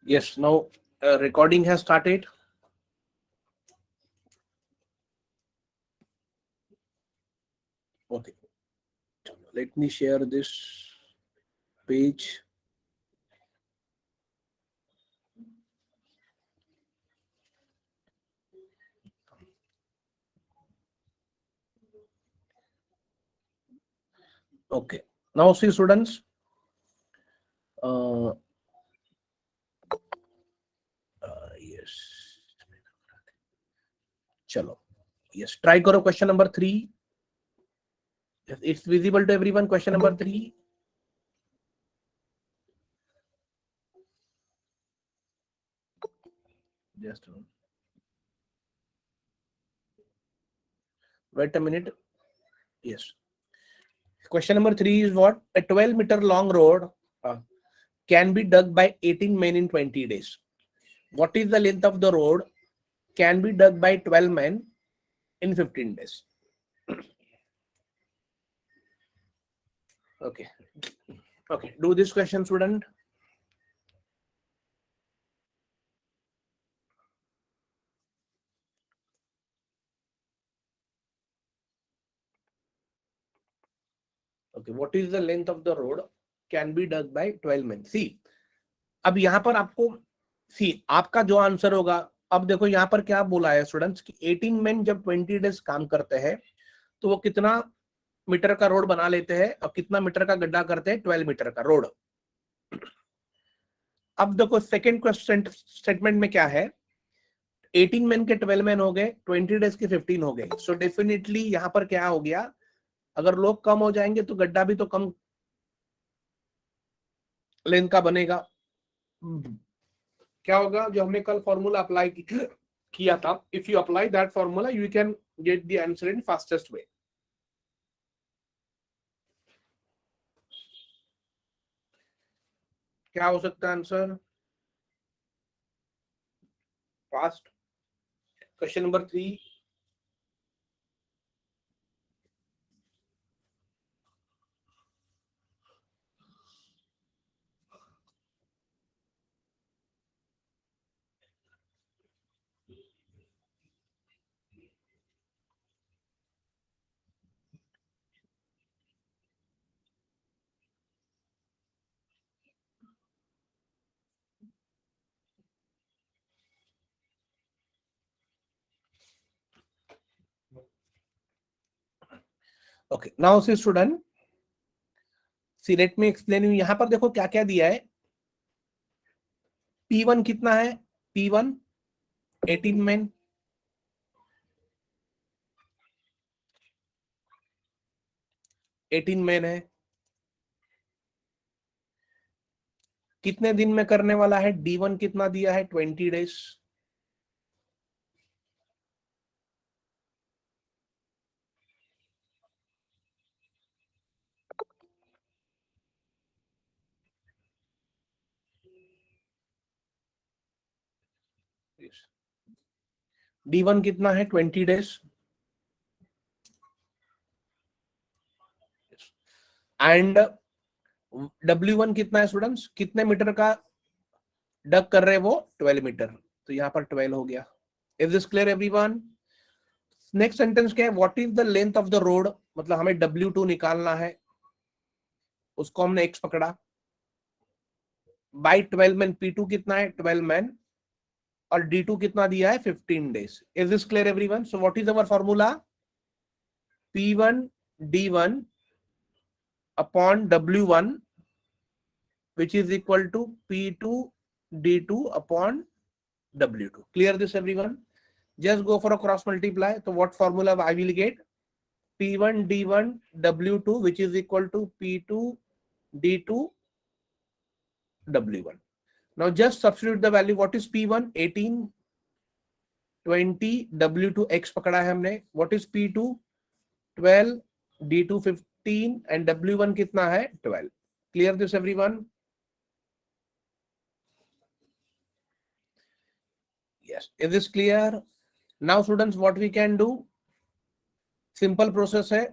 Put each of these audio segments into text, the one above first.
Yes, now recording has started. Okay, let me share this page. Okay, now see students, uh, yes, chalo, yes, try karo question number 3. It's visible to everyone. Question number 3. Just wait a minute. Yes. Question number 3 is what? A 12-meter long road can be dug by 18 men in 20 days. What is the length of the road can be dug by 12 men in 15 days? Okay. Okay. Do this question, student. Okay. What is the length of the road can be dug by 12 men? See, अब यहां पर आपको आपका जो answer होगा, अब देखो यहां पर क्या बोला है स्टूडेंट्स कि 18 men जब 20 डेज काम करते हैं तो वो कितना मीटर का रोड बना लेते हैं और कितना मीटर का गड्ढा करते हैं? 12 मीटर का रोड। अब देखो सेकंड क्वेश्चन स्टेटमेंट में क्या है? 18 men के 12 men हो गए, 20 डेज के 15 हो गए। सो डेफिनेटली यहां पर क्या हो गया, अगर लोग कम हो जाएंगे तो गड्ढा भी तो कम लेंथ का बनेगा। क्या होगा? जो हमने कल फॉर्मूला अप्लाई किया था, if you apply that formula you can get the answer in fastest way. क्या हो सकता है answer fast? Question number 3। Okay, now see student, see let me explain you. यहां पर देखो क्या क्या दिया है। P1 कितना है? P1 18 men, 18 men है। कितने दिन में करने वाला है? D1 कितना दिया है? 20 डेज। D1 कितना है? 20 डेज। एंड W1 कितना है स्टूडेंट्स? कितने मीटर का डग कर रहे हैं वो? 12 मीटर। तो यहाँ पर 12 हो गया। Is this clear everyone? Next sentence क्या है? व्हाट is the length of the road? मतलब हमें W2 निकालना है, उसको हमने X पकड़ा बाई 12 मैन। P2 कितना है? 12 मैन। और D2 कितना दिया है? 15 days. Is this clear everyone? So what is our formula? P1 D1 upon W1 which is equal to P2 D2 upon W2. Clear this everyone? Just go for a cross multiply. So what formula I will get? P1 D1 W2 which is equal to P2 D2 W1. Now just substitute the value. What is P1? 18 20 W2 X पकड़ा है हमने. What is P2? 12 D2 15 and W1 कितना है? 12. Clear this everyone? Yes. Is this clear? Now students, what we can do? Simple process है.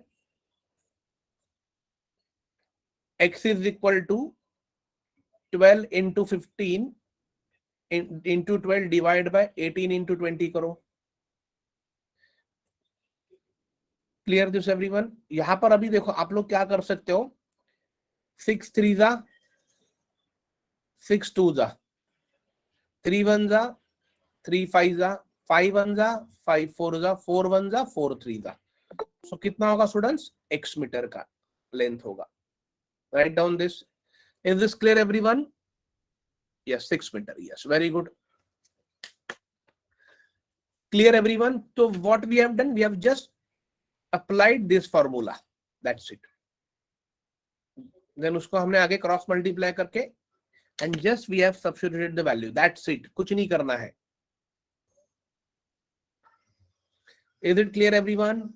X is equal to 12 into 15 into 12 divide by 18 into 20 करो. Clear this everyone? यहां पर अभी देखो आप लोग क्या कर सकते हो. 6 3 जा 6 2 जा 3 1 जा 3 5 जा 5 1 जा 5 4 जा 4 1 जा 4 3 जा. सो कितना होगा स्टूडेंट्स? x मीटर का लेंथ होगा. Write down this. Is this clear everyone? Yes 6 metre. Yes very good. Clear everyone? So what we have done, we have just applied this formula. That's it. Then उसको हमने आगे cross multiply करके and just we have substituted the value. That's it. कुछ नहीं करना है. Is it clear everyone?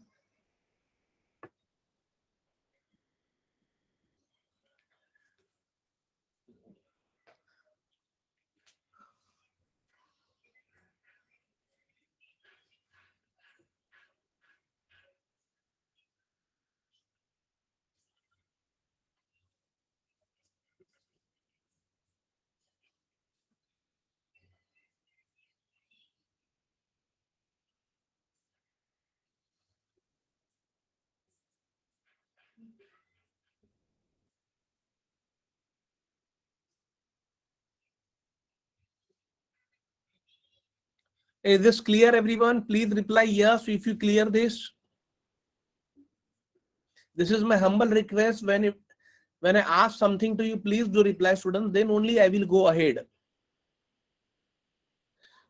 Is this clear everyone? Please reply yes if you clear this. This is my humble request. When I ask something to you, please do reply, students. Then only I will go ahead.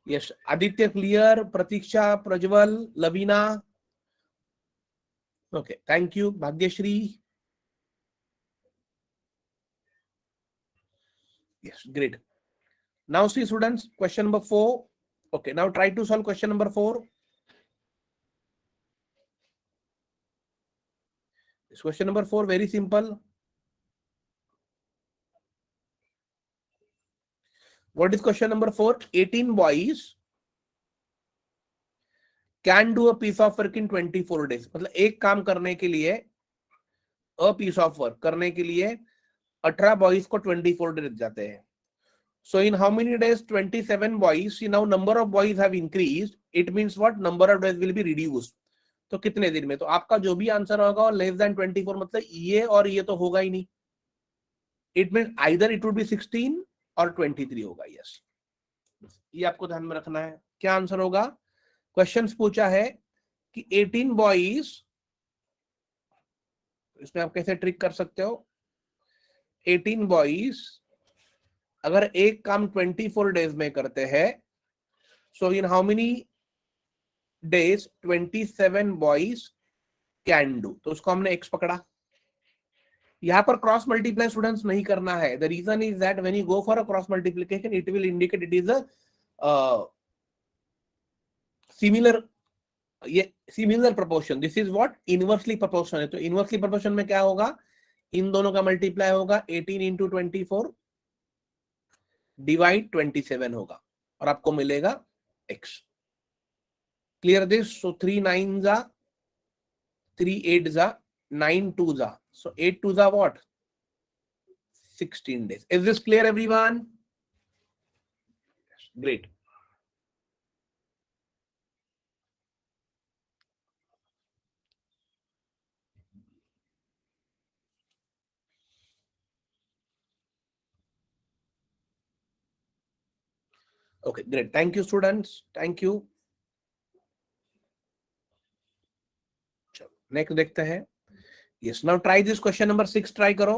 Yes, Aditya clear, Pratiksha, Prajwal, Lavina. Okay, thank you, Bhagyashri. Yes, great. Now see students, question number 4. Okay, now try to solve question number 4. This question number 4, very simple. What is question number 4? 18 boys can do a piece of work in 24 days. मतलब एक काम करने के लिए, a piece of work करने के लिए 18 boys को 24 days जाते हैं. So in how many days? 27 boys. See now number of boys have increased. It means what? Number of days will be reduced. तो कितने दिन में? तो आपका जो भी आंसर होगा लेस देन 24, मतलब ये और ये तो होगा ही नहीं. It means either it would be 16 और 23 होगा. यस, ये आपको ध्यान में रखना है. क्या आंसर होगा? क्वेश्चन पूछा है कि 18 बॉयज, इसमें आप कैसे ट्रिक कर सकते हो. 18 बॉयज अगर एक काम 24 डेज में करते हैं, so in how many days 27 boys can do. तो उसको हमने x पकड़ा. यहां पर क्रॉस मल्टीप्लाई स्टूडेंट्स नहीं करना है. The reason is that when you go for a cross multiplication it will indicate it is a similar, ये similar proportion. This is what? Inversely proportion है. तो इनवर्सली प्रोपोर्शन में क्या होगा? इन दोनों का मल्टीप्लाई होगा. 18 इंटू 24 डिवाइड 27 होगा और आपको मिलेगा x. Clear this? सो 3 9 जा 3 8 जा 9 2 जा. So 8 2 जा what? 16 days. Is this clear everyone? Yes, great. Okay, great. Thank you students. Thank you. Next देखते हैं. Yes, now try this question number 6. Try करो.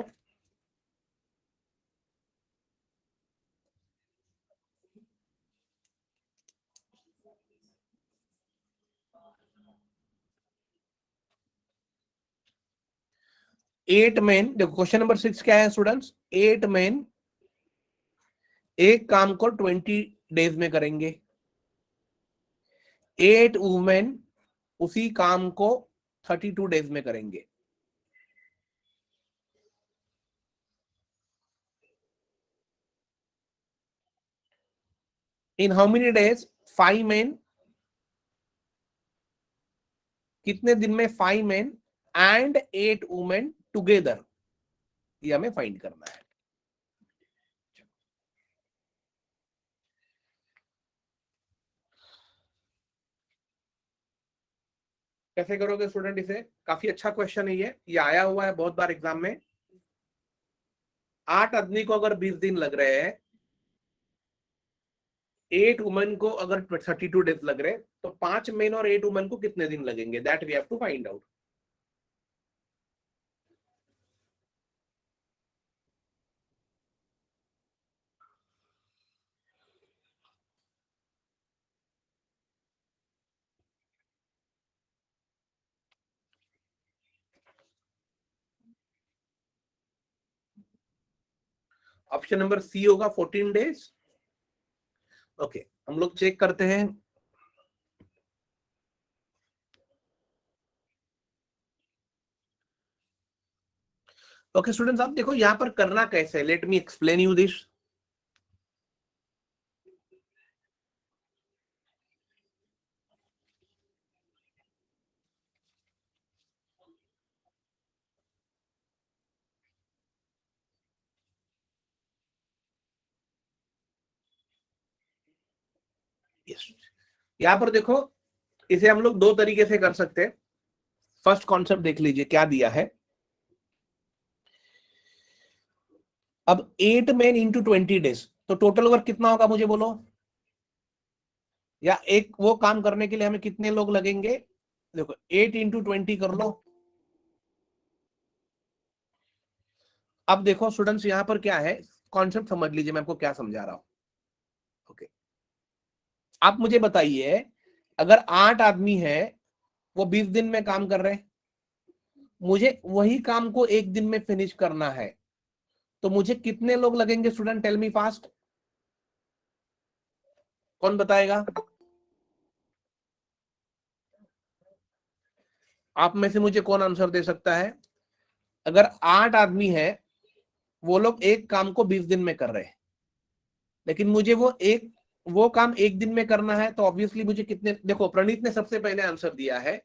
एट मैन, देखो क्वेश्चन नंबर 6 क्या है स्टूडेंट्स. 8 मैन एक काम को 20 डेज में करेंगे. 8 वुमेन उसी काम को 32 डेज में करेंगे. इन हाउ मेनी डेज 5 मैन, कितने दिन में 5 मैन एंड 8 वुमेन टुगेदर, ये हमें फाइंड करना है. कैसे करोगे स्टूडेंट इसे? काफी अच्छा क्वेश्चन है ये आया हुआ है बहुत बार एग्जाम में। 8 आदमी को अगर 20 दिन लग रहे हैं, 8 वुमेन को अगर 32 डेज लग रहे, तो 5 मेन और 8 वुमेन को कितने दिन लगेंगे? That we have to find out. Option number C होगा 14 डेज। ओके, हम लोग चेक करते हैं। ओके स्टूडेंट्स, आप देखो यहां पर करना कैसे है, late me explain you this. Yes, यहां पर देखो, इसे हम लोग दो तरीके से कर सकते हैं। फर्स्ट कॉन्सेप्ट देख लीजिए क्या दिया है। अब 8 मेन इंटू 20 डेज, तो टोटल वर्क कितना होगा मुझे बोलो, या एक वो काम करने के लिए हमें कितने लोग लगेंगे? देखो 8 इंटू 20 कर लो। अब देखो स्टूडेंट्स, यहां पर क्या है, कॉन्सेप्ट समझ लीजिए मैं आपको क्या समझा रहा हूं। ओके, आप मुझे बताइए, अगर 8 आदमी है, वो 20 दिन में काम कर रहे हैं, मुझे वही काम को एक दिन में फिनिश करना है, तो मुझे कितने लोग लगेंगे स्टूडेंट? टेल मी फास्ट, कौन बताएगा? आप में से मुझे कौन आंसर दे सकता है? अगर 8 आदमी है, वो लोग एक काम को 20 दिन में कर रहे हैं, लेकिन मुझे वो काम एक दिन में करना है, तो ऑब्वियसली मुझे कितने, देखो प्रणीत ने सबसे पहले आंसर दिया है,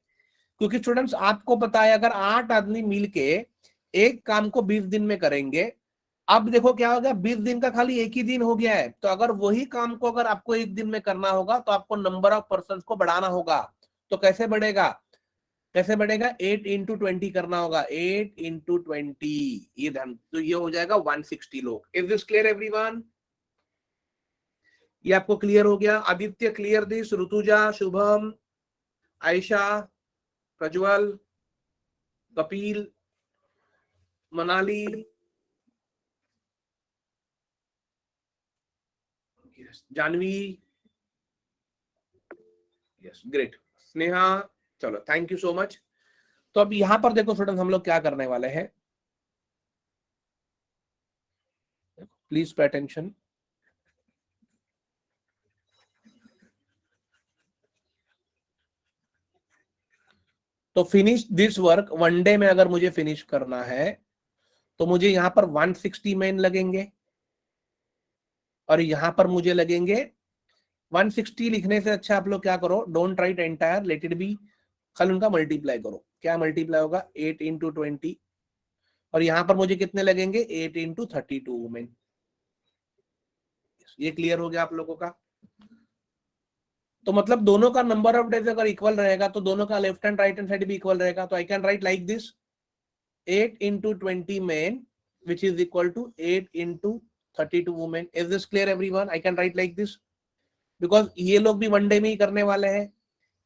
क्योंकि स्टूडेंट्स आपको पता है अगर 8 आदमी मिलके एक काम को 20 दिन में करेंगे, अब देखो क्या हो गया, 20 दिन का खाली एक ही दिन हो गया है, तो अगर वही काम को अगर आपको एक दिन में करना होगा, तो आपको नंबर ऑफ पर्सन को बढ़ाना होगा। तो कैसे बढ़ेगा? कैसे बढ़ेगा? 8 इंटू 20 करना होगा, 8 इंटू 20, ये ध्यान, तो ये हो जाएगा 160 लोग। Is this clear everyone? ये आपको क्लियर हो गया? Aditya clear this, Rituja, Shubham, Ayesha, Prajwal, Kapil, Manali, Janvi, yes great, Sneha, चलो थैंक यू सो मच। तो अब यहां पर देखो स्टूडेंट, हम लोग क्या करने वाले हैं, प्लीज पे अटेंशन। तो finish this work one day में अगर मुझे फिनिश करना है, तो मुझे यहां पर 160 मैन लगेंगे, और यहां पर मुझे लगेंगे 160। लिखने से अच्छा आप लोग क्या करो, don't write entire, let it be, कल उनका मल्टीप्लाई करो। क्या मल्टीप्लाई होगा? 8 इंटू 20, और यहां पर मुझे कितने लगेंगे? 8 इंटू 32 वुमेन। ये क्लियर हो गया आप लोगों का? तो मतलब दोनों का नंबर ऑफ डेज अगर इक्वल रहेगा, तो दोनों का left hand right hand side भी इक्वल रहेगा। तो I can write like this, 8 into 20 men, which is equal to 8 into 32 women. Is this clear everyone? I can write like this, because ये लोग भी वनडे में ही करने वाले हैं,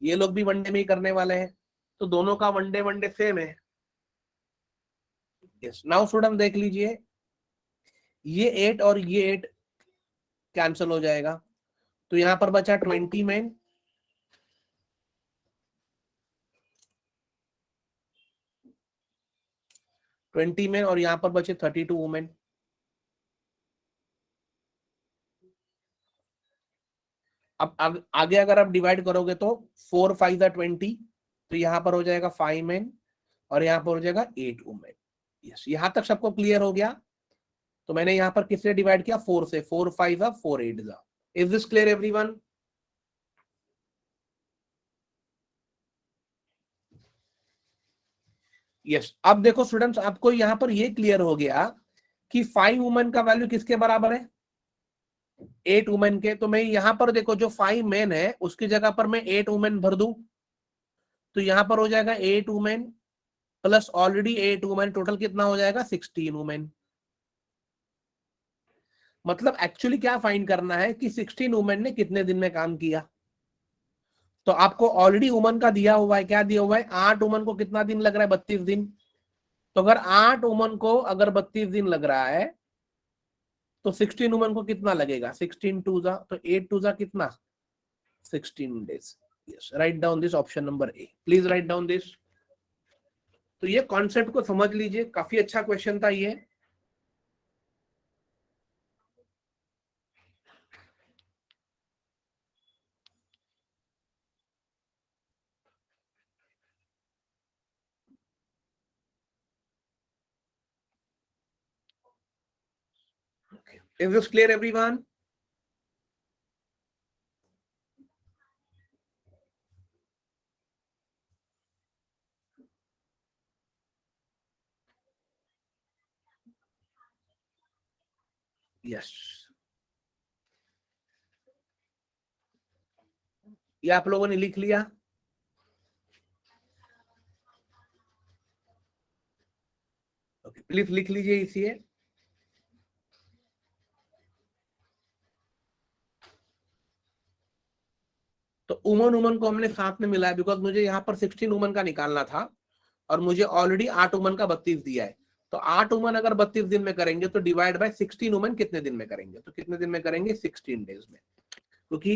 ये लोग भी वनडे में ही करने वाले हैं, तो दोनों का वनडे वनडे सेम है। यस, नाउ स्टूडेंट देख लीजिए, ये 8 और ये 8 कैंसिल हो जाएगा, तो यहां पर बचा 20 men, 20 men, और यहां पर बचे 32 वुमेन। अब आगे अगर आप डिवाइड करोगे, तो 4 5 20, तो यहां पर हो जाएगा 5 men, और यहां पर हो जाएगा 8 वुमेन। यस, यहां तक सबको क्लियर हो गया? तो मैंने यहां पर किससे डिवाइड किया? 4 से, 4 5 4 8। Is this clear everyone? Yes, अब देखो स्टूडेंट्स, आपको यहां पर ये क्लियर हो गया कि 5 वुमेन का वैल्यू किसके बराबर है? 8 वुमेन के। तो मैं यहां पर देखो, जो 5 मेन है उसकी जगह पर मैं 8 वुमेन भर दूं, तो यहां पर हो जाएगा 8 women plus already 8 women, total कितना हो जाएगा 16 वुमेन। मतलब एक्चुअली क्या फाइंड करना है कि 16 वुमेन ने कितने दिन में काम किया। तो आपको ऑलरेडी वुमन का दिया हुआ है, क्या दिया हुआ है, 8 वुमन को कितना दिन लग रहा है, 32 दिन। तो अगर 8 वुमन को अगर 32 दिन लग रहा है तो 16 वुमन को कितना लगेगा, 16 टू जा, तो 8 टू जा कितना, 16 days. Yes, write down this option number A, please right down this. तो ये कॉन्सेप्ट को समझ लीजिए, काफी अच्छा क्वेश्चन था ये। Is this clear everyone? Yes, ये आप लोगों ने लिख लिया। ओके, प्लीज लिख लीजिए इसे। तो उमन उमन को हमने साथ में मिलाया बिकॉज मुझे यहाँ पर 16 उमन का निकालना था और मुझे ऑलरेडी 8 उमन का 32 दिया है। तो 8 उमन अगर 32 दिन में करेंगे तो डिवाइड बाय 16 उमन कितने दिन में करेंगे, तो कितने दिन में करेंगे, 16 डेज में। क्योंकि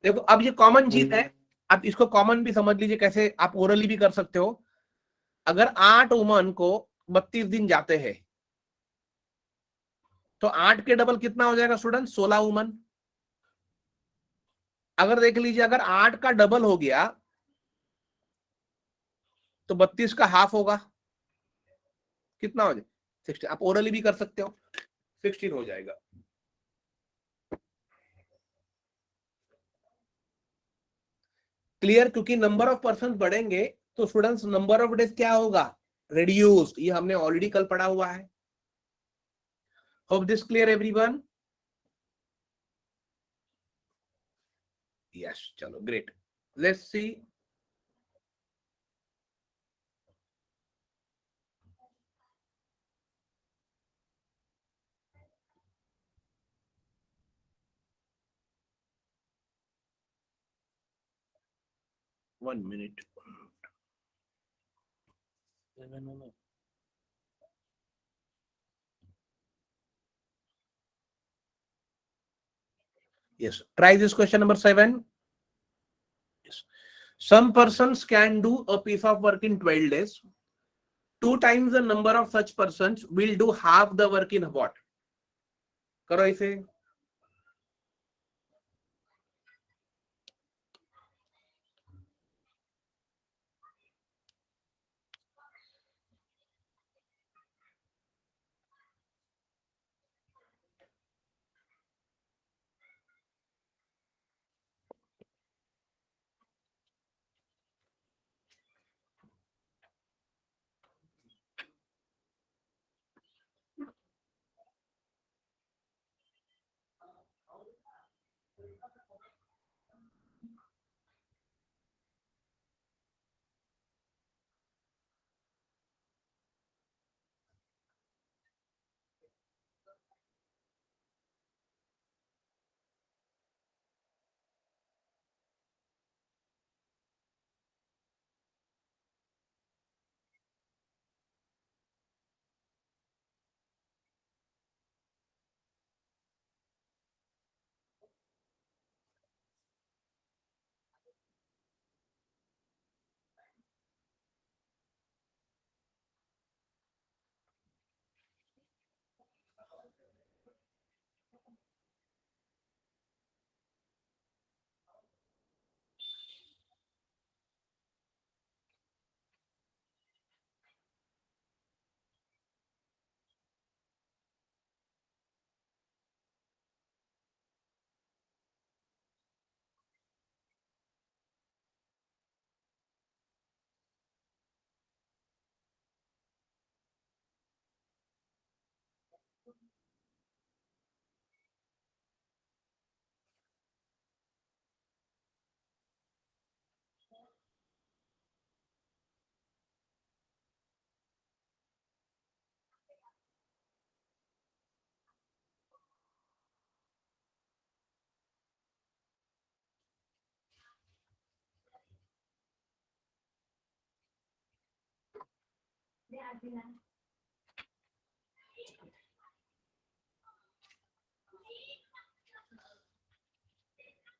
देखो अब ये कॉमन चीज है, आप इसको कॉमन भी समझ लीजिए, कैसे आप ओरली भी कर सकते हो। अगर 8 उमन को 32 दिन जाते हैं तो 8 के डबल कितना हो जाएगा स्टूडेंट, 16 उमन। अगर देख लीजिए अगर 8 का डबल हो गया तो 32 का हाफ होगा, कितना हो जाए 16। आप ओरली भी कर सकते हो, 16 हो जाएगा। क्लियर, क्योंकि नंबर ऑफ पर्सन बढ़ेंगे तो स्टूडेंट्स नंबर ऑफ डेज क्या होगा, रिड्यूस्ड। ये हमने ऑलरेडी कल पढ़ा हुआ है। Hope this clear everyone. Yes, चलो great, let's see. One minute. Yes, try this question number 7. Yes. Some persons can do a piece of work in 12 days. 2 times the number of such persons will do half the work in what? करो इसे।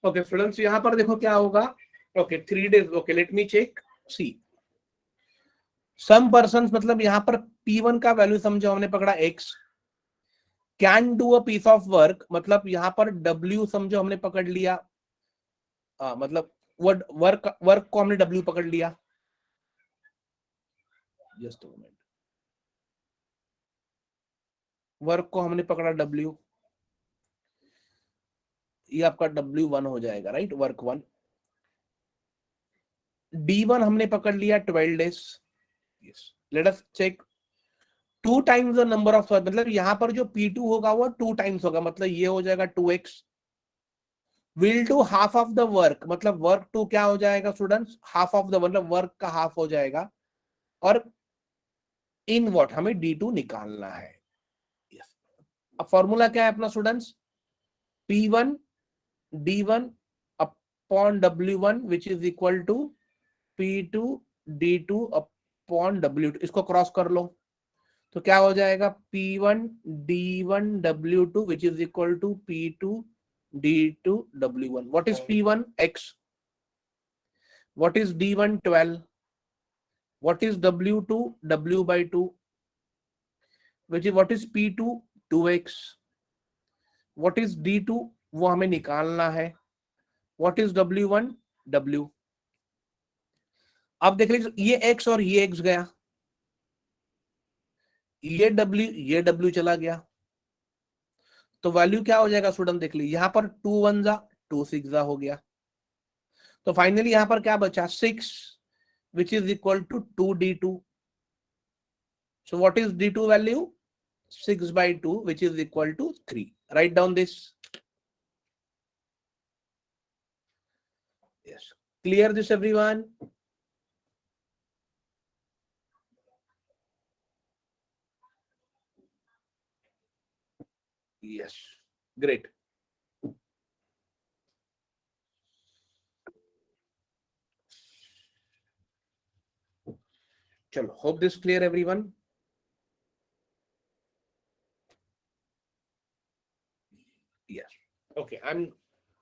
Okay students, यहां पर देखो क्या होगा. Okay 3 days. Okay let me check. See some person, मतलब यहां पर P1 का वैल्यू समझो हमने पकड़ा x. Can do a piece of work, मतलब यहां पर W समझो हमने पकड़ लिया. मतलब वर्ड वर्क वर्क को हमने W पकड़ लिया. Just moment. वर्क को हमने पकड़ा W. ये आपका W1 हो जाएगा, राइट. वर्क 1. D1 हमने पकड़ लिया 12 days. Yes, let us check. 2 times the number of work, मतलब यहां पर जो P2 होगा वो 2 times होगा, मतलब ये हो जाएगा 2x. Will do half of the work, मतलब वर्क 2 क्या हो जाएगा स्टूडेंट्स, हाफ ऑफ द, मतलब वर्क का हाफ हो जाएगा. और इन व्हाट, हमें D2 निकालना है. yes. अब फॉर्मूला क्या है अपना students, P1 D1 upon W1 which is equal to P2 D2 upon W2. इसको क्रॉस कर लो तो क्या हो जाएगा, P1 D1 W2 which is equal to P2 D2 W1. What is P1 X, what is D1 12, what is W2 W by 2, which is what is P2 2x, what is D2 वो हमें निकालना है, what is W1 W. अब देख लीजिए ये x और ये x गया, ये W चला गया, तो वैल्यू क्या हो जाएगा स्टूडेंट, देख लीजिए यहां पर 2 1 जा 2 6 जा हो गया. तो फाइनली यहां पर क्या बचा 6 which is equal to 2D2. So what is D2 value, 6 by 2 which is equal to 3. Write down this. Yes, clear this everyone. Yes, great. Chalo, hope this clear everyone. Yes. Okay, I'm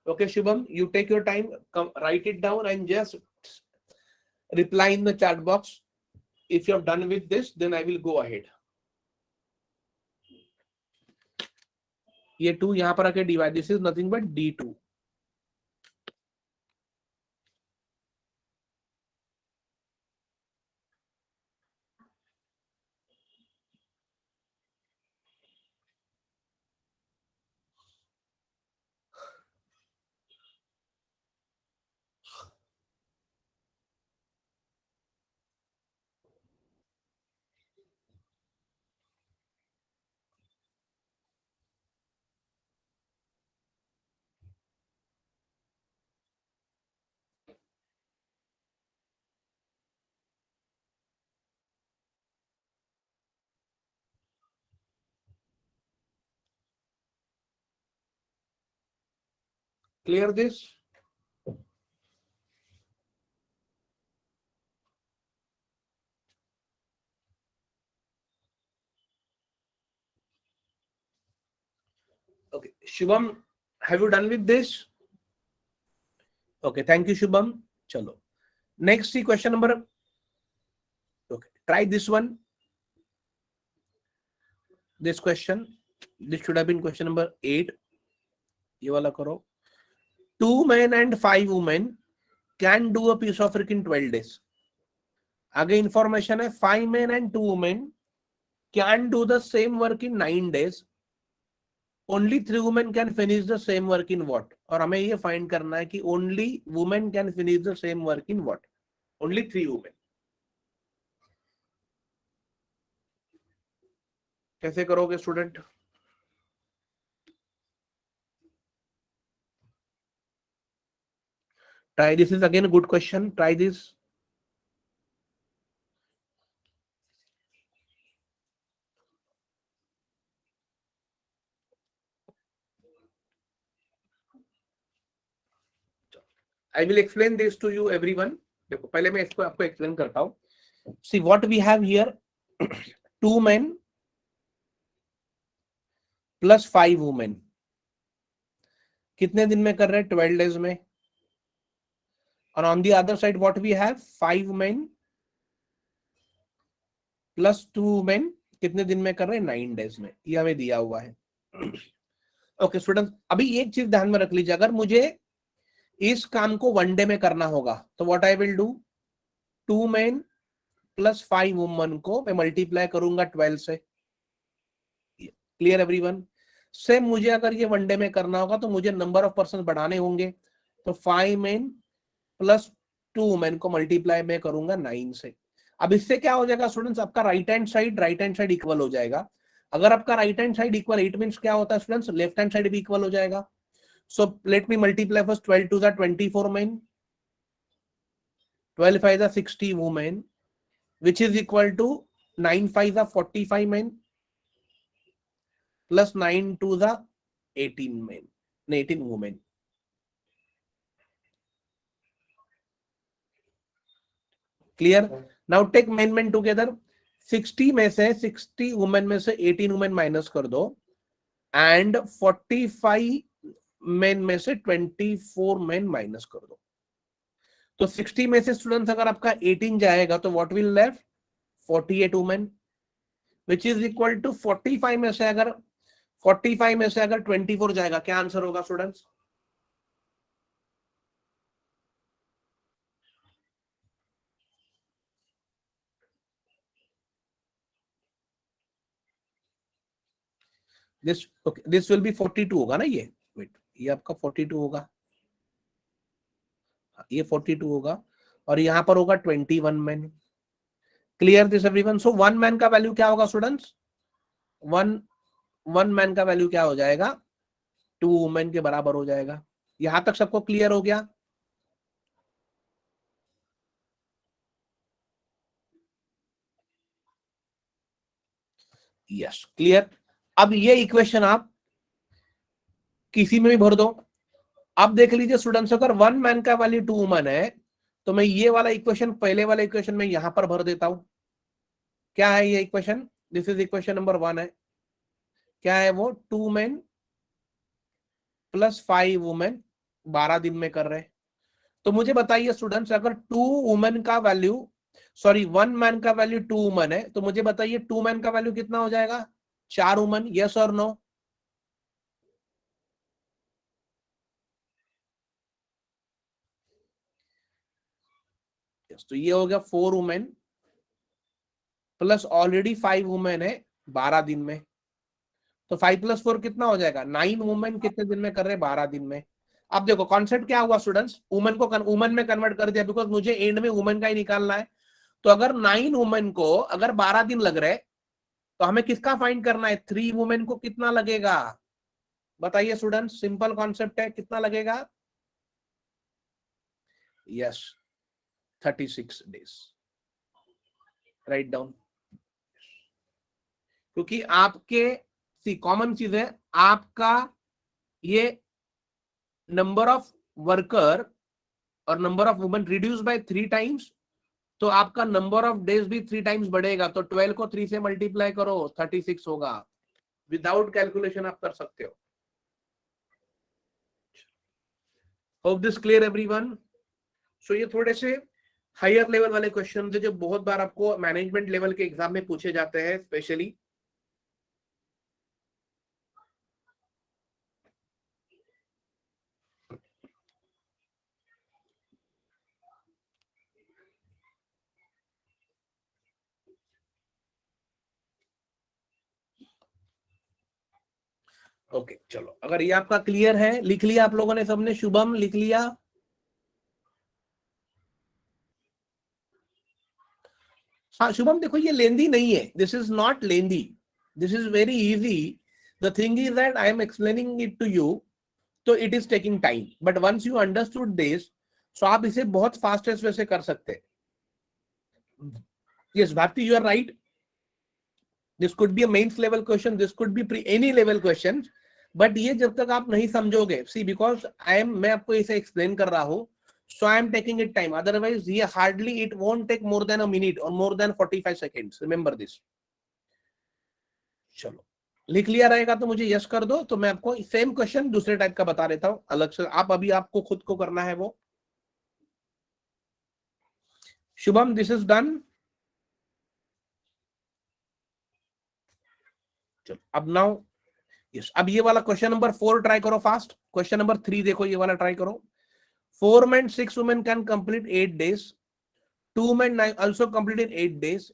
okay. Shubham, you take your time, come write it down and just reply in the chat box. If you're done with this, then I will go ahead. ये 2 यहाँ पर आके divide. This is nothing but D2. Clear this? Okay, Shubham, have you done with this? Okay, thank you, Shubham. Chalo. Next, see question number. Okay, try this one. This question. This should have been question number 8. ये वाला करो. 2 men and 5 women can do a piece of work in 12 days. आगे information है 5 men and 2 women can do the same work in 9 days. Only 3 women can finish the same work in what? और हमें ये find करना है कि only women can finish the same work in what? Only 3 women. कैसे करोगे student? Try this is again a good question. Try this. I will explain this to you everyone. देखो पहले मैं इसको आपको एक्सप्लेन करता हूँ. See what we have here. 2 men plus 5 women कितने दिन में कर रहे हैं? 12 डेज में। और on the other side what we have, 5 men plus 2 women कितने दिन में कर रहे हैं? 9 डेज में। ये हमें दिया हुआ है। ओके स्टूडेंट, अभी एक चीज ध्यान में रख लीजिए, अगर मुझे इस काम को 1 डे में करना होगा तो what I will do, 2 men plus 5 woman को मैं मल्टीप्लाई करूंगा 12 से। Clear everyone? सेम मुझे अगर ये 1 डे में करना होगा तो मुझे नंबर ऑफ पर्सन बढ़ाने होंगे, तो 5 men प्लस 2 वुमेन को मल्टीप्लाई मैं करूंगा 9 से। अब इससे क्या हो जाएगा स्टूडेंट्स, आपका राइट हैंड साइड इक्वल हो जाएगा। अगर आपका right hand side equal, it means क्या होता है स्टूडेंट्स, लेफ्ट हैंड साइड भी इक्वल हो जाएगा। So let me multiply first 12 to the 24 men, 12 5 the 60 women, which is equal to 9 5 the 45 men plus 9 to the 18 men, 18 women. Clear? Now take men together. 60 में से 60 women में से 18 women minus कर दो and 45 main में से 24 main minus कर दो। तो 60 में से स्टूडेंट्स अगर आपका 18 जाएगा तो what will left, 48 women, which is equal to 45 में से अगर 24 जाएगा, क्या आंसर होगा स्टूडेंट्स? दिस विल बी 42 होगा ना, ये वेट, ये आपका 42 होगा, ये 42 होगा और यहां पर होगा 21 man. Clear this everyone? So 1 man का वैल्यू क्या होगा स्टूडेंट्स, वन मैन का वैल्यू क्या हो जाएगा, 2 वुमेन के बराबर हो जाएगा। यहां तक सबको क्लियर हो गया? Yes clear. अब ये इक्वेशन आप किसी में भी भर दो। अब देख लीजिए स्टूडेंट्स, अगर 1 मैन का वैल्यू 2 वुमेन है तो मैं ये वाला इक्वेशन, पहले वाला इक्वेशन में यहां पर भर देता हूं। क्या है ये equation? This is equation number 1 है। क्या है वो? 2 men प्लस 5 वुमेन 12 दिन में कर रहे। तो मुझे बताइए स्टूडेंट्स, अगर 2 वुमेन का वैल्यू, सॉरी 1 मैन का वैल्यू 2 वुमेन है, तो मुझे बताइए 2 मैन का वैल्यू कितना हो जाएगा, 4 वुमेन। यस और नो? तो ये हो गया 4 वुमेन प्लस ऑलरेडी 5 वुमेन है 12 दिन में, तो 5 प्लस 4 कितना हो जाएगा, 9 वुमेन कितने दिन में कर रहे हैं, 12 दिन में। अब देखो कॉन्सेप्ट क्या हुआ स्टूडेंट्स, वुमेन को वुमेन में कन्वर्ट कर दिया, बिकॉज मुझे एंड में वुमेन का ही निकालना है। तो अगर 9 वुमेन को अगर 12 दिन लग रहे तो हमें किसका फाइंड करना है, 3 वुमेन को कितना लगेगा, बताइए स्टूडेंट्स, सिंपल कॉन्सेप्ट है, कितना लगेगा? Yes 36 days. राइट डाउन, क्योंकि आपके सी कॉमन चीज है, आपका ये नंबर ऑफ वर्कर और number of women reduce by 3 times, तो आपका नंबर ऑफ डेज भी 3 टाइम्स बढ़ेगा। तो 12 को 3 से मल्टीप्लाई करो, 36 होगा। विदाउट कैलकुलेशन आप कर सकते हो। Hope this clear everyone? So ये थोड़े से हायर लेवल वाले क्वेश्चन थे जो बहुत बार आपको मैनेजमेंट लेवल के एग्जाम में पूछे जाते हैं स्पेशली। ओके चलो, अगर ये आपका क्लियर है, लिख लिया आप लोगों ने सबने, शुभम लिख लिया? हाँ शुभम, देखो ये लेंदी नहीं है, this is not lengthy, this is very easy. The thing is that I am explaining it to you, तो it is taking time, but once you understood this, so आप इसे बहुत फास्टेस्ट वे से कर सकते हैं। Yes Bharti, you are right, this could be a mains level question, this could be pre any level question, but ये जब तक आप नहीं समझोगे, सी बिकॉज मैं आपको इसे एक्सप्लेन कर रहा हूं, so I am taking it time, otherwise ये hardly it won't take more than a minute or more than 45 seconds, remember this. चलो लिख लिया रहेगा तो मुझे यस कर दो, तो मैं आपको सेम क्वेश्चन दूसरे टाइप का बता देता हूं अलग से, आप अभी आपको खुद को करना है वो। Shubham this is done. चलो अब नाउ यस, अब ये वाला क्वेश्चन नंबर 4 ट्राई करो फास्ट। क्वेश्चन नंबर 3 देखो, ये वाला ट्राई करो। 4 men 6 women can complete 8 days, 2 men also completed 8 days,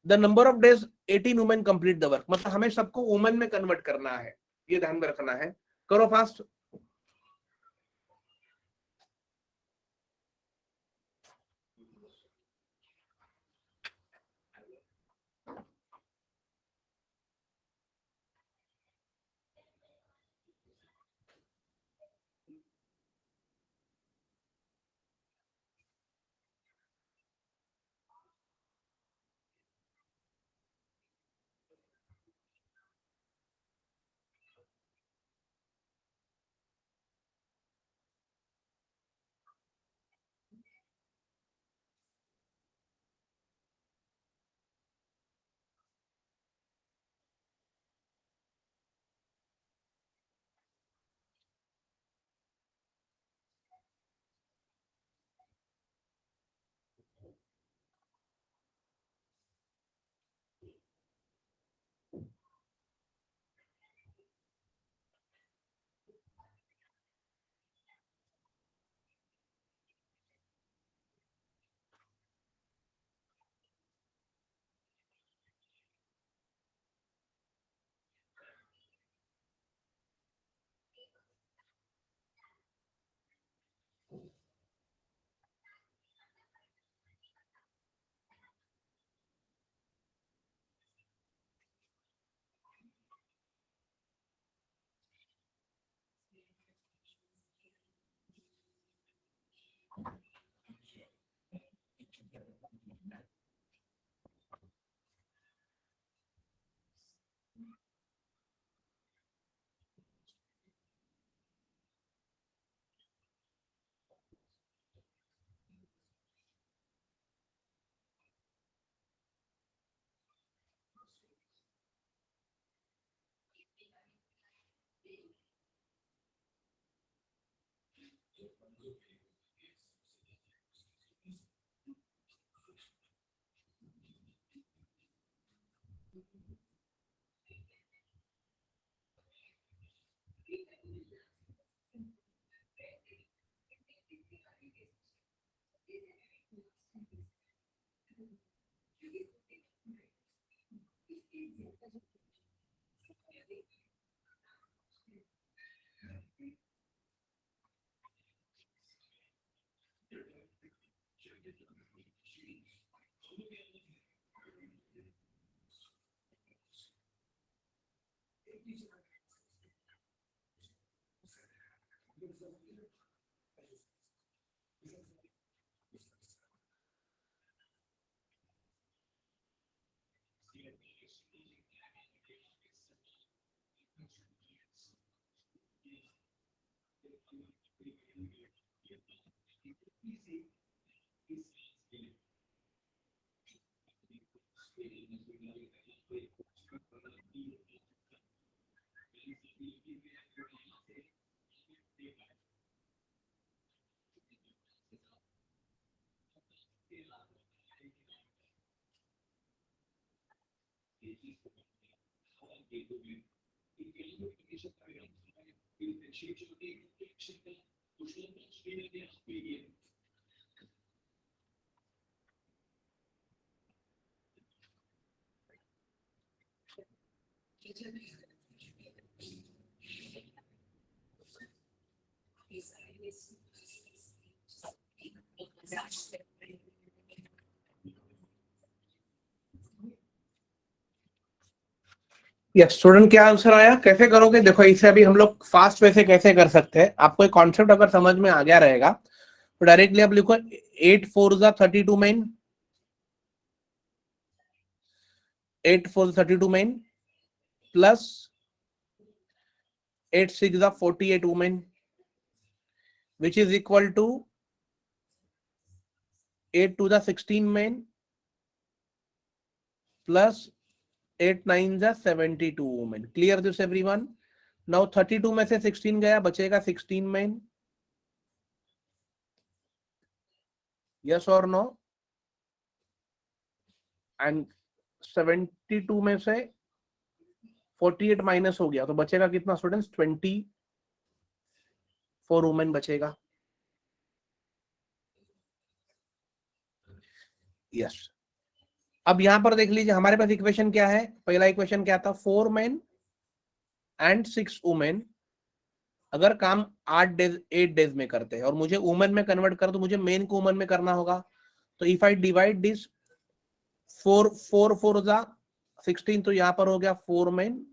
the number of days 18 women complete the work। मतलब हमें सबको वुमेन में कन्वर्ट करना है, ये ध्यान में रखना है। करो फास्ट। यस स्टूडेंट, क्या आंसर आया? कैसे करोगे? देखो इसे अभी हम लोग फास्ट वे से कैसे कर सकते हैं, आपको एक कॉन्सेप्ट अगर समझ में आ गया रहेगा तो डायरेक्टली आप लिखो 8 4 32 main, 8 4 32 main plus 8 6 48 women, which is equal to 8 2 16 men plus 8 9 जा 72 women. Clear this everyone? Now 32 में से 16 गया, बचेगा 16 मैन. यस और नो? एंड 72 में से 48 माइनस हो गया तो बचेगा कितना स्टूडेंट्स? 24 वुमेन बचेगा. यस. अब यहां पर देख लीजिए हमारे पास इक्वेशन क्या है. पहला इक्वेशन क्या था? 4 मेन एंड 6 वुमेन अगर काम 8 डेज 8 डेज में करते हैं और मुझे वुमेन में कन्वर्ट कर तो मुझे मेन को वुमेन में करना होगा. तो इफ आई डिवाइड दिस 4 जा 16 तो यहाँ पर हो गया 4 मेन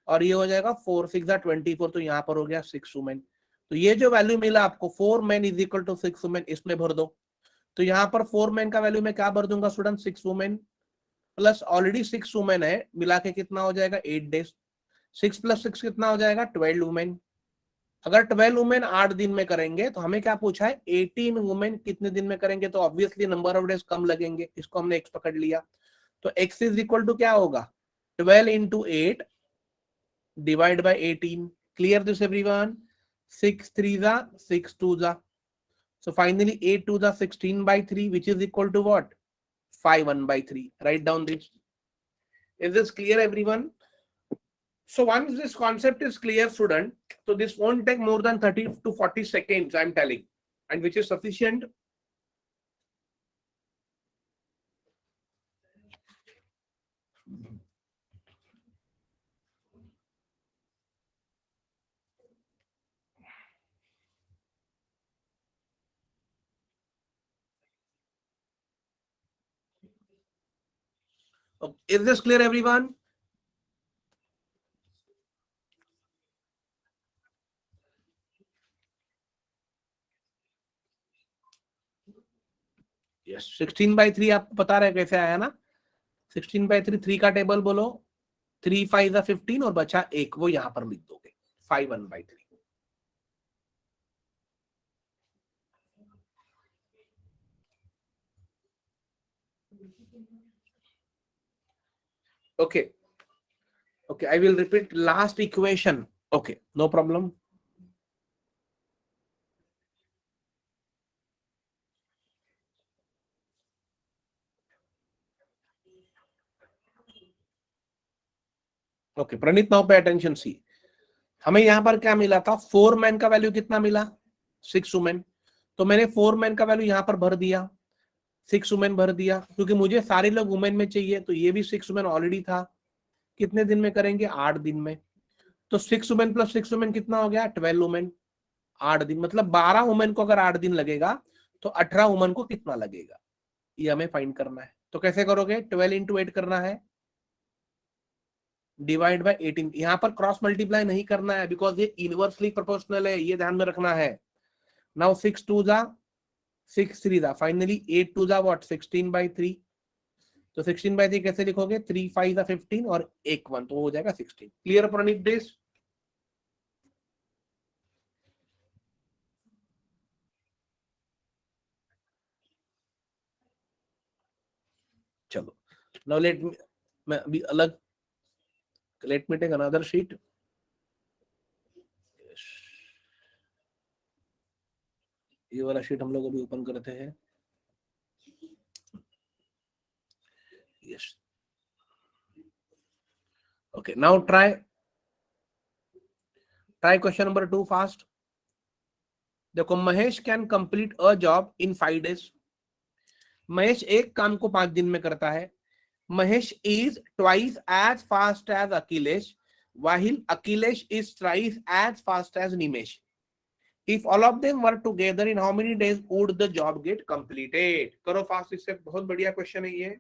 और ये हो जाएगा 4 6 जा 24 तो यहाँ पर हो गया 6 वुमेन. तो ये जो वैल्यू मिला आपको 4 men is equal to 6 women, इसमें भर दो. तो यहाँ पर 4 मेन का वैल्यू मैं क्या भर दूंगा student? 6 women plus already 6 women है, मिला के कितना हो जाएगा? 8 डेज. 6 प्लस 6 कितना हो जाएगा? 12 वुमेन. अगर 12 वुमेन 8 दिन में करेंगे तो हमें क्या पूछा है? 18 वुमेन कितने दिन में करेंगे? तो ऑब्वियसली नंबर ऑफ डेज कम लगेंगे, इसको हमने x पकड़ लिया. तो x इज इक्वल टू क्या होगा? 12 into 8 divide by 18. Clear this everyone? 6 3 जा 6 2 जा. So finally 8 2 जा 16 by 3 which is equal to what? 5 1 by 3. Write down this. Is this clear everyone? So once this concept is clear student, so this won't take more than 30 to 40 seconds I'm telling, and which is sufficient. Is this clear everyone? Yes. 16 by 3 आपको पता रहे कैसे आया ना? 16 by 3 3 का table बोलो. 3 5 जा 15 और बचा एक, वो यहां पर लिख दोगे. 5 1 by 3. Okay. Okay, I will repeat last equation. Okay, no problem. Okay, Pranit, now pay attention. See, हमें यहां पर क्या मिला था? 4 मैन का वैल्यू कितना मिला? 6 वुमेन. तो मैंने 4 मैन का वैल्यू यहां पर भर दिया, 6 वुमेन भर दिया, क्योंकि मुझे सारे लोग वुमेन में चाहिए. तो ये भी 6 वुमेन ऑलरेडी था. कितने दिन में करेंगे? 8 दिन में. तो 6 वुमेन प्लस 6 वुमेन कितना हो गया? 12 वुमेन. 8 दिन मतलब 12 वुमेन को अगर 8 दिन लगेगा तो 18 वुमेन को कितना लगेगा, ये हमें फाइंड करना है. तो कैसे करोगे? 12 इंटू 8 करना है डिवाइड बाय 18. यहां पर क्रॉस मल्टीप्लाई नहीं करना है बिकॉज ये इनवर्सली प्रोपोर्शनल है, ये ध्यान में रखना है. नाउ 6 2 जा 6 3 जा फाइनली 8 2 जा व्हाट? 16 by 3. तो 16 by 3 कैसे लिखोगे? 3 5 जा 15 और 1 1 तो हो जाएगा 16. Clear Praneet this? चलो नाउ लेट मी, मैं अभी अलग, let me take another sheet. ये वाला शीट हम लोग अभी ओपन करते हैं. Yes. Okay now try question number 2 fast. देखो, Mahesh can complete a job in 5 days. Mahesh एक काम को 5 दिन में करता है. Mahesh is twice as fast as Akhilesh while Akhilesh is thrice as fast as Nimesh. If all of them were together, in how many days would the job get completed? करो fast, इससे बहुत बढ़िया क्वेश्चन है ये.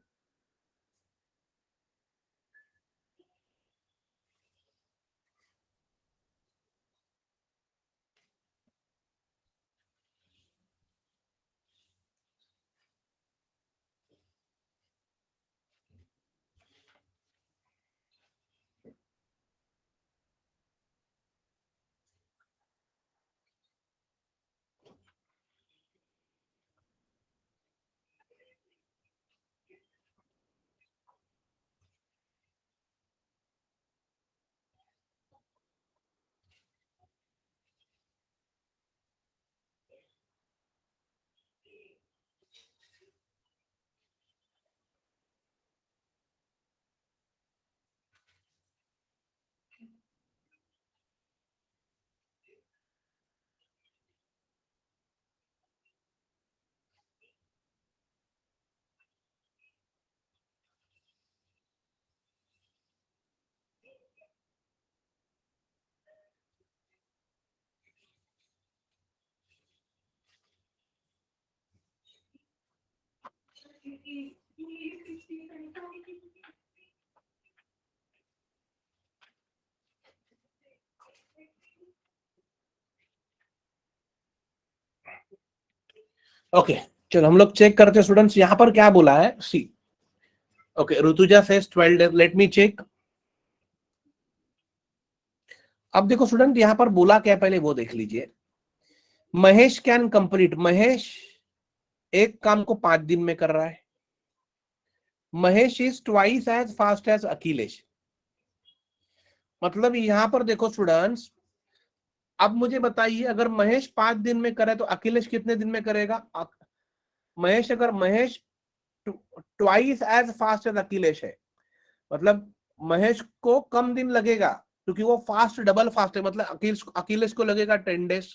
ओके चलो हम लोग check करते हैं स्टूडेंट्स, यहां पर क्या बोला है, see okay Rutuja says 12 days, let me check. अब देखो स्टूडेंट यहां पर बोला क्या पहले वो देख लीजिए। महेश कैन कंप्लीट, महेश एक काम को 5 दिन में कर रहा है। Mahesh is twice as fast as Akhilesh. मतलब यहां पर देखो स्टूडेंट्स, अब मुझे बताइए अगर महेश 5 दिन में करे तो अखिलेश कितने दिन में करेगा? महेश अगर Mahesh twice as fast as Akhilesh है, मतलब महेश को कम दिन लगेगा क्योंकि वो फास्ट डबल फास्ट है, मतलब अखिलेश को लगेगा 10 days,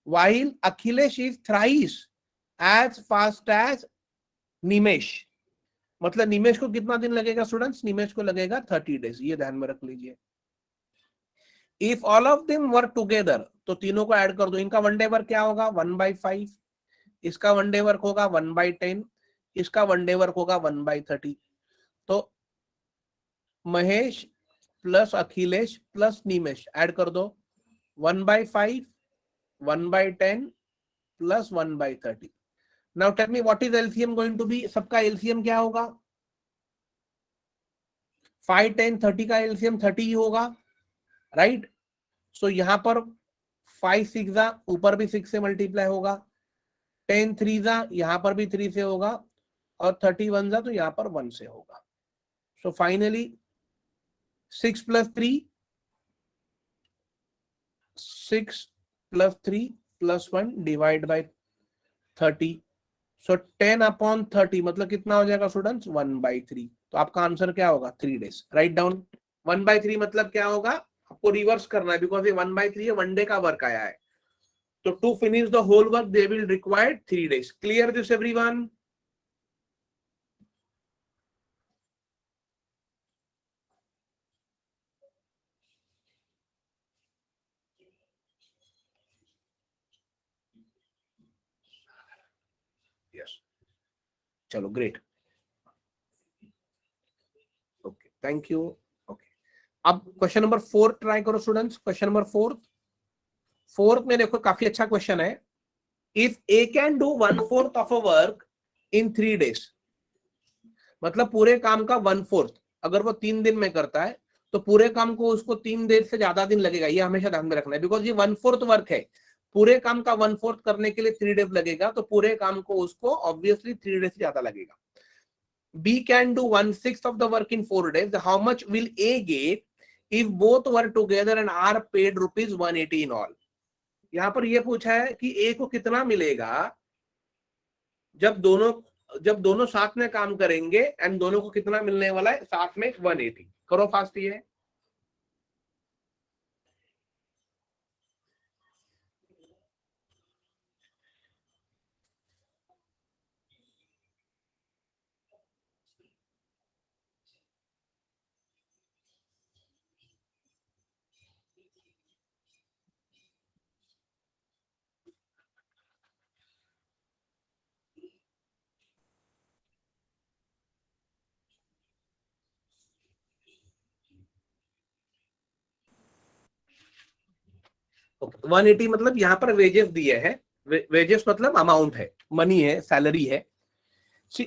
while Akhilesh is thrice as fast as Nimesh. मतलब निमेश को कितना दिन लगेगा स्टूडेंट्स? निमेश को लगेगा 30 days, ये ध्यान में रख लीजिए। If all of them work together, तो तीनों को ऐड कर दो, इनका वन डे वर्क क्या होगा 1/5, इसका वन डे वर्क होगा 1/10, इसका वन डे वर्क होगा 1/30। तो Mahesh plus Akhilesh plus Nimesh add कर दो 1/5, 1/10 plus 1/30। Now tell me what is LCM going to be? सबका एलसीएम क्या होगा? 5, 10, 30 का एलसीएम 30 ही होगा, राइट? सो यहां पर 5 6 जा, ऊपर भी 6 से मल्टीप्लाई होगा, 10 3 जा, यहां पर भी 3 से होगा, और 31 जा तो यहां पर 1 से होगा। So finally 6 + 3, 6 + 3 + 1 divide by 30। सो 10/30 मतलब कितना हो जाएगा स्टूडेंट्स? 1/3। तो आपका आंसर क्या होगा? 3 days। राइट डाउन 1/3 मतलब क्या होगा, आपको रिवर्स करना है बिकॉज ये 1/3 है, 1 day का वर्क आया है। तो to finish the whole work they will require 3 days। Clear this everyone? Yes, चलो ग्रेट, ओके थैंक यू। ओके अब क्वेश्चन नंबर 4 ट्राई करो स्टूडेंट्स। क्वेश्चन नंबर 4 में देखो काफी अच्छा क्वेश्चन है। If A can do 1/4 of a work in 3 days, मतलब पूरे काम का 1/4 अगर वो 3 दिन में करता है तो पूरे काम को उसको 3 दिन से ज्यादा दिन लगेगा, ये हमेशा ध्यान में रखना है बिकॉज ये 1/4 वर्क है। पूरे काम का 1/4 करने के लिए 3 days लगेगा, तो पूरे काम को उसको ऑब्वियसली 3 days से ज्यादा लगेगा। B can do 1/6 of the work in 4 days. How much will A get if both work together and are paid rupees 180 in all? यहाँ पर ये पूछा है कि A को कितना मिलेगा जब दोनों साथ में काम करेंगे, एंड दोनों को कितना मिलने वाला है साथ में? 180। करो फास्ट ये। Okay, 180 मतलब यहाँ पर वेजेस दिए है, वेजेस मतलब अमाउंट है, मनी है, सैलरी है।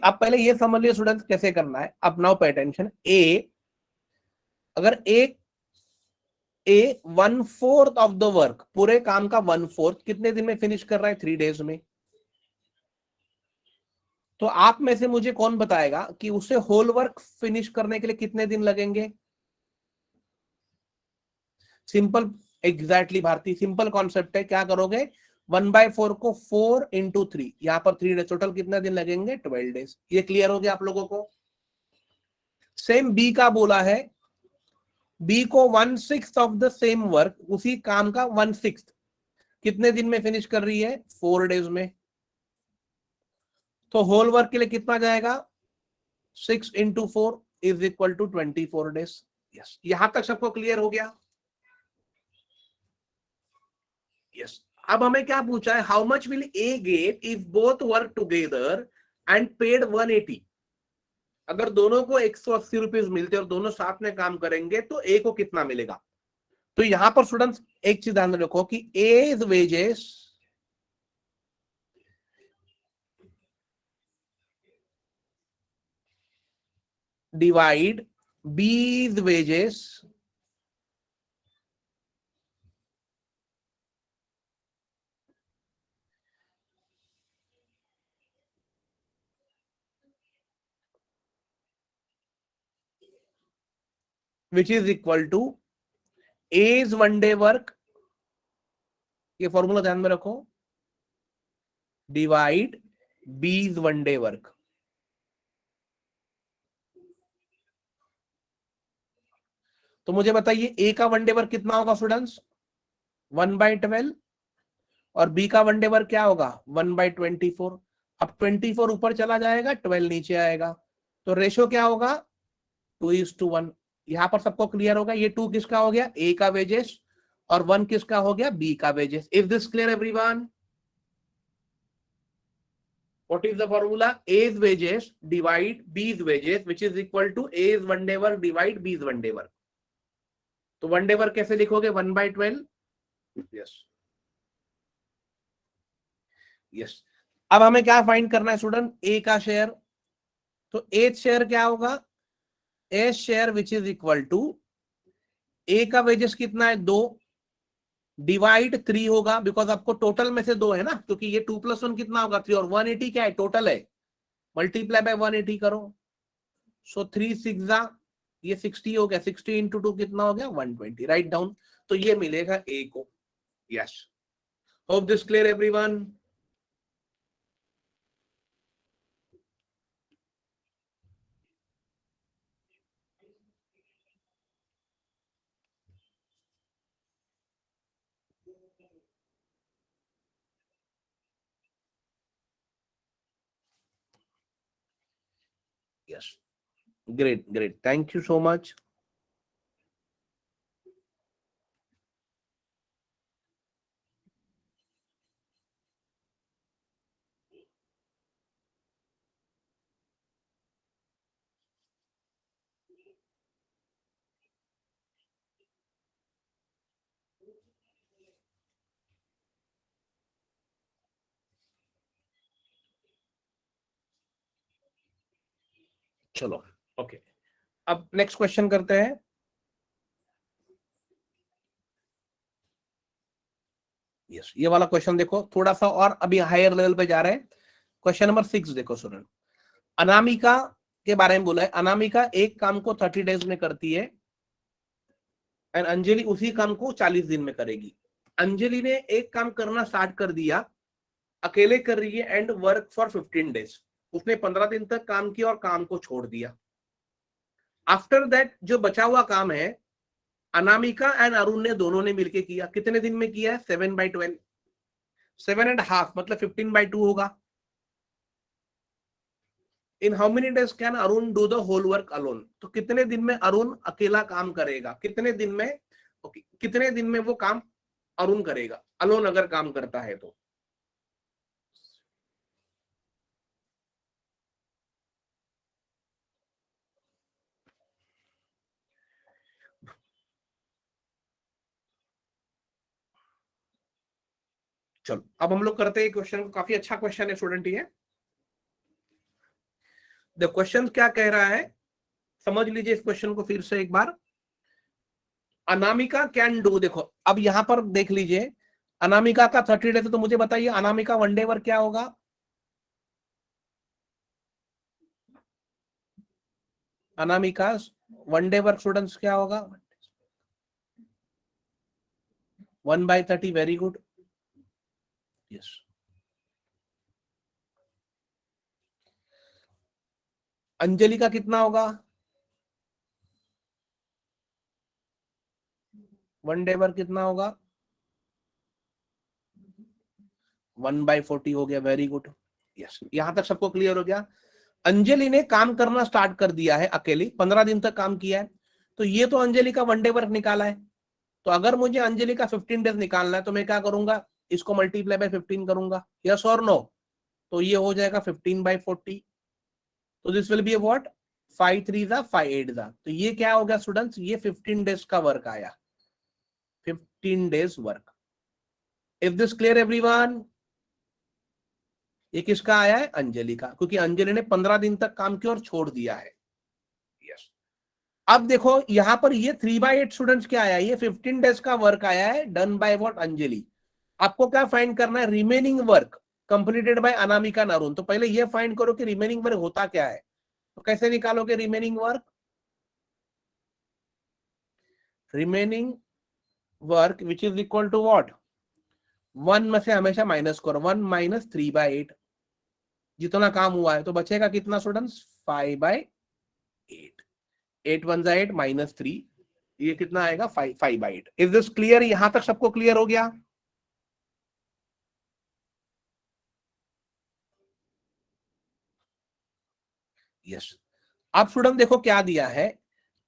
अब पहले ये समझ लिया स्टूडेंट कैसे करना है। अब नाउ पे अटेंशन। अगर ए 1/4 ऑफ द वर्क, पूरे काम का 1/4 कितने दिन में फिनिश कर रहा है? 3 days में। तो आप में से मुझे कौन बताएगा कि उसे होल वर्क फिनिश करने के लिए कितने दिन लगेंगे? Simple, exactly Bharati, simple concept है। क्या करोगे? 1/4 को 4 × 3, यहां पर 3 days, टोटल कितने दिन लगेंगे? 12 days। ये क्लियर हो गया आप लोगों को? सेम बी का बोला है, बी को 1/6 ऑफ द सेम वर्क, उसी काम का 1/6 कितने दिन में फिनिश कर रही है? 4 days में। तो होल वर्क के लिए कितना जाएगा? 6 × 4 = 24 days। यस, यहां तक सबको क्लियर हो गया? यस। अब हमें क्या पूछा है? How much will A get if both work together and paid 180, अगर दोनों को 180 रुपीज मिलते और दोनों साथ में काम करेंगे तो ए को कितना मिलेगा? तो यहां पर स्टूडेंट्स एक चीज ध्यान में रखो कि A's wages divide B's wages which is equal to A's one day work, ये फॉर्मूला ध्यान में रखो, डिवाइड बीज वन डे वर्क। तो मुझे बताइए ए का वन डे वर्क कितना होगा स्टूडेंट्स? 1/12, और बी का वन डे वर्क क्या होगा? 1/24। अब 24 ऊपर चला जाएगा, 12 नीचे आएगा, तो रेशो क्या होगा? 2:1। यहां पर सबको क्लियर होगा, ये 2 किसका हो गया? ए का वेजेस, और 1 किसका हो गया? बी का wages. Is this clear everyone? What is the formula? A's wages divide B's wages, which is equal to A's one day work divide B's one day work. तो वन डे वर्क कैसे लिखोगे? 1/12। Yes yes. अब हमें क्या find करना है student? ए का share. तो ए शेयर क्या होगा? A share which is equal to A का वेजेस कितना है? 2 डिवाइड 3 होगा, बिकॉज आपको टोटल में से 2 है ना, क्योंकि ये 2 + 1 कितना होगा? 3, और 180 क्या है? टोटल है, मल्टीप्लाई बाय 180 करो। सो 3 6 ये 60 हो गया, 60 इंटू 2 कितना हो गया? 120। राइट डाउन, तो ये मिलेगा ए को। Yes, hope this clear everyone? Yes, great, great. Thank you so much. चलो ओके, अब नेक्स्ट क्वेश्चन करते हैं। यस, ये वाला क्वेश्चन देखो, थोड़ा सा और अभी हायर लेवल पे जा रहे हैं। क्वेश्चन नंबर 6 देखो स्टूडेंट, अनामिका के बारे में बोला है। अनामिका एक काम को 30 डेज में करती है एंड अंजलि उसी काम को 40 दिन में करेगी। अंजलि ने एक काम करना स्टार्ट कर दिया, अकेले कर रही है, एंड वर्क फॉर 15 डेज। उसने 15 दिन तक काम किया और काम को छोड़ दिया। आफ्टर दैट जो बचा हुआ काम है, अनामिका एंड अरुण ने दोनों ने मिलकर किया। कितने दिन में किया है? 7/12, 7.5 मतलब 15/2 होगा। In how many days can Arun do the whole work alone? तो कितने दिन में अरुण अकेला काम करेगा? कितने दिन में? ओके, कितने दिन में वो काम अरुण करेगा अलोन, अगर काम करता है तो? चलो अब हम लोग करते हैं क्वेश्चन को। काफी अच्छा क्वेश्चन है स्टूडेंट ये। द क्वेश्चन क्या कह रहा है, समझ लीजिए इस क्वेश्चन को फिर से एक बार। अनामिका कैन डू, देखो अब यहां पर देख लीजिए, अनामिका का 30 डेज, तो मुझे बताइए अनामिका वन डे वर्क क्या होगा? Anamika one day work students क्या होगा? 1/30। Very good, yes. अंजलि का कितना होगा? वन डे वर्क कितना होगा? 1/40 हो गया। Very good, yes. यहां तक सबको क्लियर हो गया। अंजलि ने काम करना स्टार्ट कर दिया है अकेली, 15 दिन तक काम किया है, तो ये तो अंजलि का वन डे वर्क निकाला है। तो अगर मुझे अंजलि का 15 डेज निकालना है तो मैं क्या करूंगा? इसको मल्टीप्लाई बाय 15 करूंगा। यस और नो? तो ये हो जाएगा 15/40। तो दिस विल बी व्हाट, 5 3 जा 5 8 जा। तो ये क्या हो गया स्टूडेंट्स, ये 15 डेज का वर्क आया, 15 days work. If this clear everyone? ये किसका आया है, अंजलि का, क्योंकि अंजलि ने 15 दिन तक काम किया और छोड़ दिया है। यस। अब देखो यहां पर ये 3/8 स्टूडेंट्स क्या आया, ये 15 डेज का वर्क आया है, डन बाय व्हाट, अंजलि। आपको क्या फाइंड करना है, remaining work completed by Anamika नरुण। तो पहले ये फाइंड करो कि रिमेनिंग वर्क होता क्या है। तो कैसे निकालोगे remaining work, remaining work which is equal to what, 1 में से हमेशा माइनस करो, 1 माइनस 3/8, जितना काम हुआ है। तो बचेगा कितना स्टूडेंट्स, 5/8, 8 1 जा 8 माइनस 3, ये कितना आएगा, 5/8। इज दिस क्लियर, यहां तक सबको क्लियर हो गया? यस। अब स्टूडेंट देखो क्या दिया है,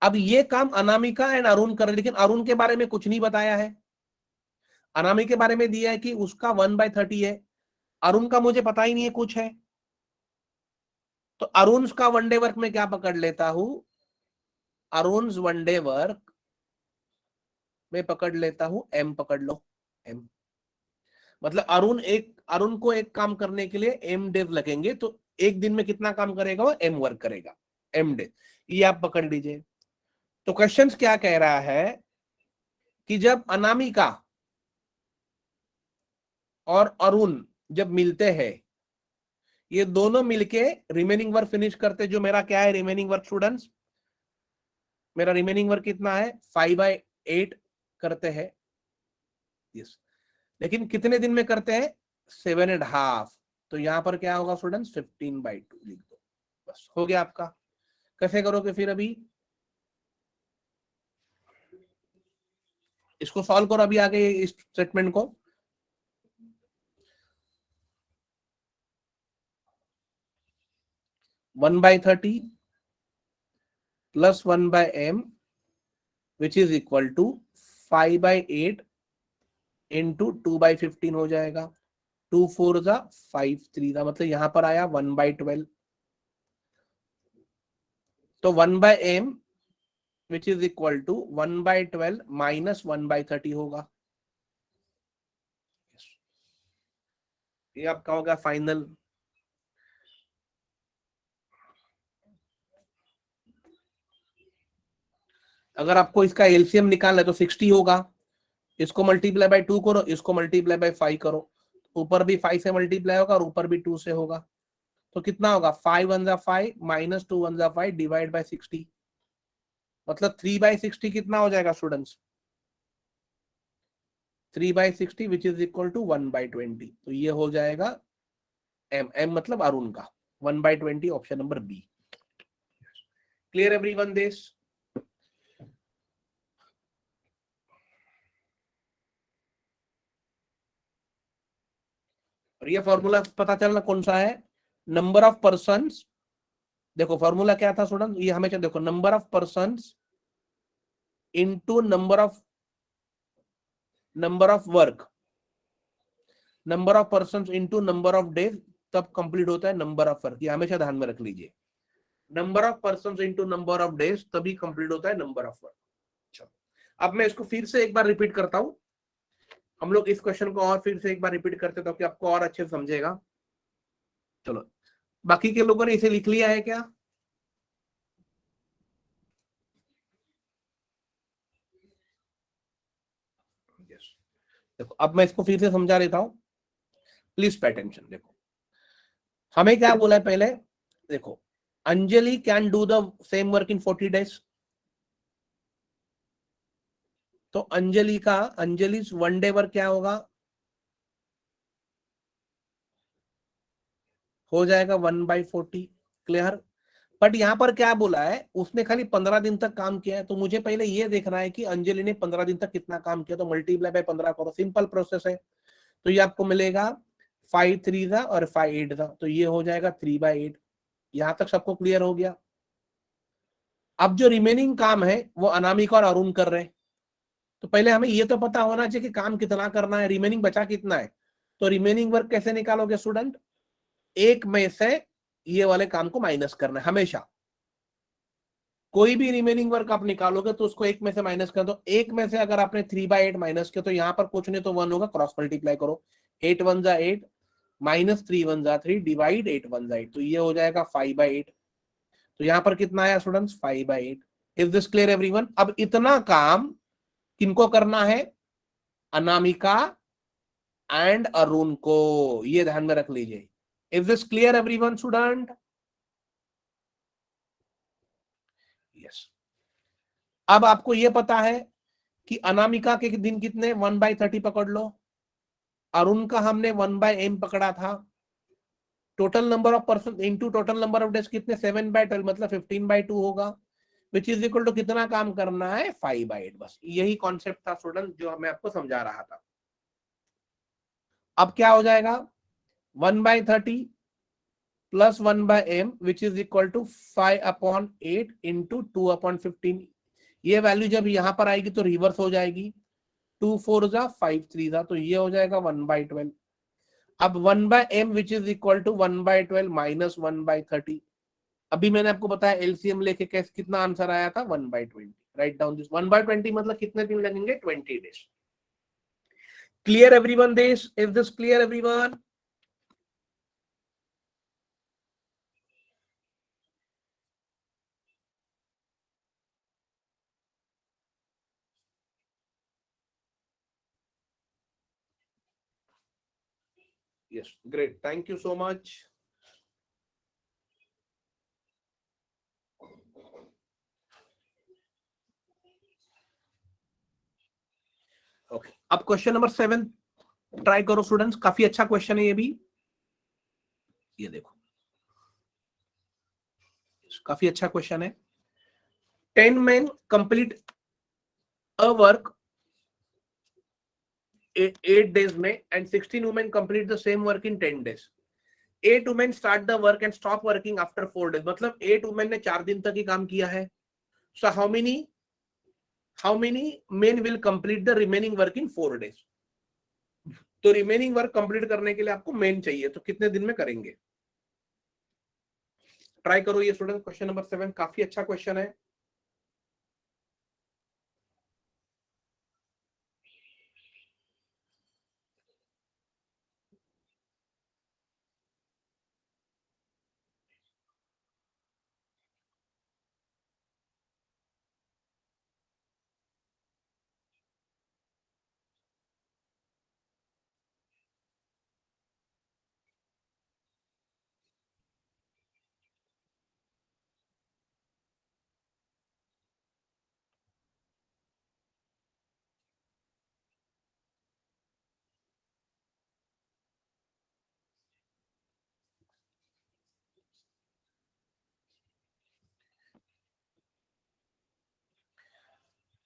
अब ये काम अनामिका एंड अरुण कर रहे, लेकिन अरुण के बारे में कुछ नहीं बताया है। अनामिका के बारे में दिया है कि उसका 1/30 है, अरुण का मुझे पता ही नहीं है कुछ है। तो अरुण का वनडे वर्क में क्या पकड़ लेता हूं, अरुण वनडे वर्क में पकड़ लेता हूं एम, पकड़ लो एम। मतलब अरुण को एक काम करने के लिए एम डेज लगेंगे, तो एक दिन में कितना काम करेगा, वो एम वर्क करेगा, एम डेज, ये आप पकड़ लीजिए। तो क्वेश्चन क्या कह रहा है कि जब अनामिका और अरुण जब मिलते हैं, ये दोनों मिलके रिमेनिंग वर्क फिनिश करते, जो मेरा क्या है रिमेनिंग वर्क स्टूडेंट्स, मेरा रिमेनिंग वर्क कितना है, 5/8 करते हैं। यस। लेकिन कितने दिन में करते हैं, 7.5। तो यहां पर क्या होगा स्टूडेंट्स, 15/2 लिख दो, बस हो गया आपका। कैसे करोगे फिर, अभी इसको सॉल्व करो, अभी आगे इस स्टेटमेंट को। 1/30 plus 1/m which is equal to 5/8 into 2/15 हो जाएगा, 2 4 जा 5 3 जा, मतलब यहां पर आया 1/12। तो 1/m which is equal to 1/12 minus 1/30 होगा। ये आपका होगा फाइनल। अगर आपको इसका एलसीएम निकालना है तो 60 होगा, इसको मल्टीप्लाई बाय 2 करो, इसको मल्टीप्लाई बाय 5 करो, ऊपर भी 5 से मल्टीप्लाई होगा और ऊपर भी 2 से होगा। तो कितना होगा, 5 1 जा 5 माइनस 2 1 जा 5 डिवाइड बाय 60, मतलब 3/60 कितना हो जाएगा students, 3/60 which is equal to 1/20। तो ये हो जाएगा एम, एम मतलब अरुण का 1/20, option number B. Clear everyone this? और ये फॉर्मूला पता चलना कौन सा है, नंबर ऑफ पर्सन्स। देखो फॉर्मूला क्या था स्टूडेंट, ये हमेशा देखो, number of persons into number of work, number of persons into number of days, तब कंप्लीट होता है नंबर ऑफ वर्क। ये हमेशा ध्यान में रख लीजिए, number of persons into number of days तभी कंप्लीट होता है नंबर ऑफ वर्क। चलो अब मैं इसको फिर से एक बार रिपीट करता हूं, हम लोग इस क्वेश्चन को और फिर से एक बार रिपीट करते हैं ताकि आपको और अच्छे से समझेगा। चलो, बाकी के लोगों ने इसे लिख लिया है क्या? यस। देखो अब मैं इसको फिर से समझा देता हूं, प्लीज पे अटेंशन। देखो हमें क्या बोला है पहले, देखो Anjali can do the same work in 40 days. तो अंजलि वन डे वर्क क्या होगा, हो जाएगा 1/40। क्लियर? बट यहां पर क्या बोला है, उसने खाली 15 दिन तक काम किया है, तो मुझे पहले ये देखना है कि अंजलि ने 15 दिन तक कितना काम किया। तो मल्टीप्लाई बाय 15 करो, सिंपल प्रोसेस है। तो ये आपको मिलेगा 5 3 था और 5 8 था, तो ये हो जाएगा 3/8। यहां तक सबको क्लियर हो गया? अब जो रिमेनिंग काम है वो अनामिका और अरुण कर रहे हैं, तो पहले हमें ये तो पता होना चाहिए कि काम कितना करना है, रिमेनिंग बचा कितना है। तो रिमेनिंग वर्क कैसे निकालोगे स्टूडेंट, एक में से ये वाले काम को माइनस करना है हमेशा। कोई भी रिमेनिंग वर्क आप निकालोगे तो उसको एक में से माइनस कर दो। एक में से अगर आपने 3/8 माइनस किया तो यहाँ पर कुछ नहीं तो 1 होगा, क्रॉस मल्टीप्लाई करो। 8 1 जा 8 माइनस 3 1 जा 3 डिवाइड 8 1 जा 8, तो ये हो जाएगा 5/8। तो यहाँ पर कितना आया students? 5/8। Is this clear everyone? अब इतना काम किनको करना है? अनामिका एंड अरुण को, ये ध्यान में रख लीजिए। Is this clear everyone student? Yes. अब आपको ये पता है कि अनामिका के दिन कितने? 1/30 पकड़ लो। अरुण का हमने 1/m पकड़ा था। Total number of person into total number of days कितने? 7/12 मतलब 15/2 होगा, विच इज इक्वल टू कितना काम करना है? 5/8। बस यही कॉन्सेप्ट था स्टूडेंट जो मैं आपको समझा रहा था। अब क्या हो जाएगा? 1/30 plus 1/m which is equal to 5/8 into 2/15। ये वैल्यू जब यहां पर आएगी तो रिवर्स हो जाएगी। 2 4 जा 5 3 जा, तो ये हो जाएगा 1/12। अब 1/m which is equal to 1/12 minus 1/30। अभी मैंने आपको बताया एलसीएम लेके कैसे कितना आंसर आया था? 1/20। Right down this. 1/20 मतलब कितने दिन लगेंगे? 20 days. Clear everyone? This is this clear everyone? Yes, great. Thank you so much. Okay, अब क्वेश्चन नंबर 7 ट्राई करो स्टूडेंट्स। काफी अच्छा क्वेश्चन है ये भी। ये देखो, काफी अच्छा क्वेश्चन है। 10 men complete a work 8 days में and 16 women complete the same work in 10 days. 8 women start the work and stop working after 4 days. मतलब 8 women ने 4 दिन तक ही काम किया है। So how many men will complete the remaining work in 4 days? तो remaining work complete करने के लिए आपको मेन चाहिए, तो कितने दिन में करेंगे? ट्राई करो ये स्टूडेंट। क्वेश्चन नंबर 7 काफी अच्छा क्वेश्चन है।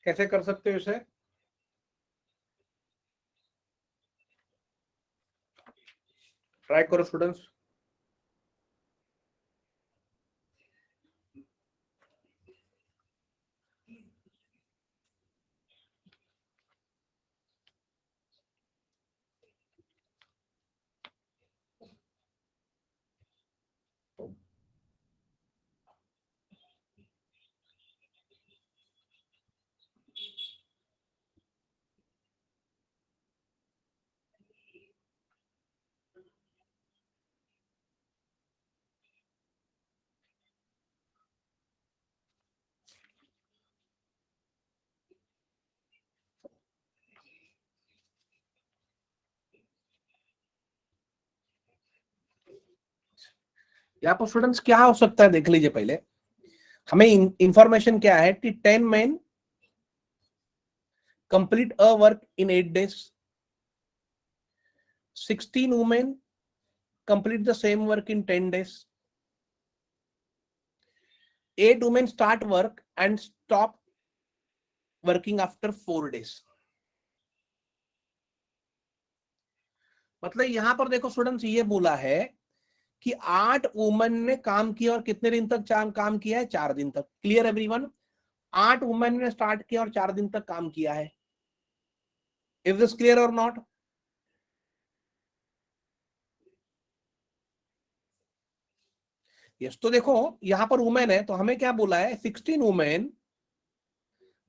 कैसे कर सकते हो इसे? ट्राई करो स्टूडेंट्स। यहाँ पर स्टूडेंट्स क्या हो सकता है देख लीजिए पहले। हमें इंफॉर्मेशन क्या है कि 10 men complete a work in 8 days, 16 women complete the same work in 10 days, 8 women start work and stop working after 4 days। मतलब यहां पर देखो स्टूडेंट्स, ये बोला है कि 8 वुमेन ने काम किया और कितने दिन तक काम किया है? 4 दिन तक। Clear everyone? 8 वुमेन ने स्टार्ट किया और 4 दिन तक काम किया है। इज दिस क्लियर और नॉट? यस, तो देखो यहां पर वुमेन है तो हमें क्या बोला है, 16 वुमेन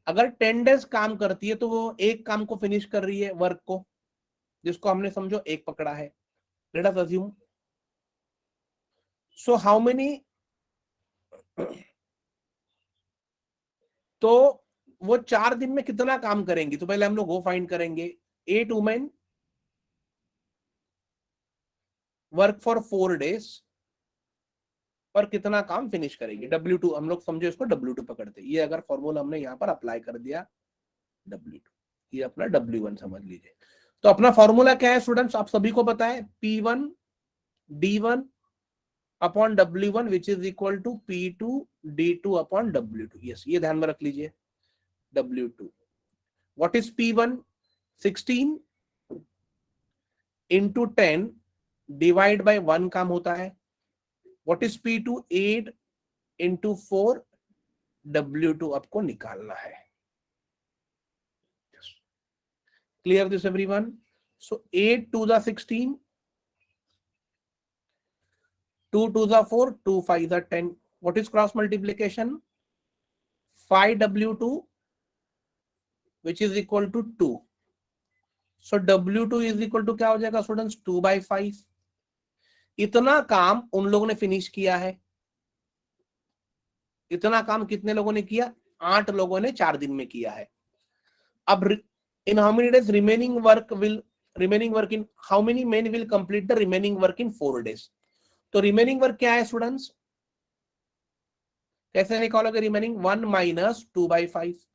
अगर 10 डेज काम करती है तो वो एक काम को फिनिश कर रही है, वर्क को, जिसको हमने समझो एक पकड़ा है, let us assume. So how many, तो वो 4 दिन में कितना काम करेंगी, तो पहले हम लोग वो फाइंड करेंगे। 8 वुमेन वर्क फॉर 4 डेज और कितना काम फिनिश करेगी, W2 हम लोग समझो इसको W2 पकड़ते, ये अगर फॉर्मूला हमने यहाँ पर अप्लाई कर दिया W2, ये अपना W1 समझ लीजिए। तो अपना फॉर्मूला क्या है स्टूडेंट्स, आप सभी को पता है, P1 D1 upon W1 which is equal to P2 D2 upon W2। Yes, ये ध्यान में रख लीजिए, W2 what is P1, 16 into 10 divide by 1 काम होता है। व्हाट इज P2, 8 इंटू 4, W2 आपको निकालना है। Clear this everyone? So 8 2 the 16, 2 2 the 4, 2 5 the 10. What is cross multiplication? 5W2 which is equal to 2. So W2 is equal to क्या हो जाएगा स्टूडेंट्स, 2/5। इतना काम उन लोगों ने फिनिश किया है। इतना काम कितने लोगों ने किया, 8 लोगों ने 4 दिन में किया है। अब in how many days remaining work in how many men will complete the remaining work in 4 days? तो रिमेनिंग वर्क क्या है स्टूडेंट्स, कैसे निकालोगे रिमेनिंग, 1 माइनस 2/5,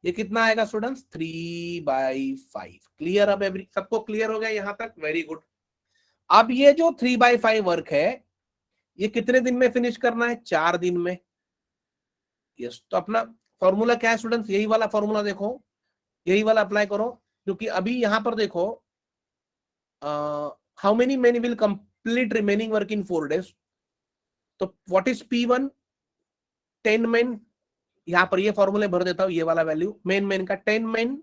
ये कितना आएगा स्टूडेंट्स, 3/5। क्लियर? अब एवरी सबको क्लियर हो गया यहां तक, वेरी गुड। अब ये जो 3/5 वर्क है ये कितने दिन में फिनिश करना है, 4 दिन में। यस, तो अपना फॉर्मूला क्या है स्टूडेंट्स, यही वाला फॉर्मूला देखो, यही वाला अप्लाई करो, क्योंकि अभी यहां पर देखो how many men will complete remaining work in 4 days, तो व्हाट इज P1, 10 मेन, यहां पर ये फॉर्मूले भर देता हूं, ये वाला वैल्यू मेन का, 10 men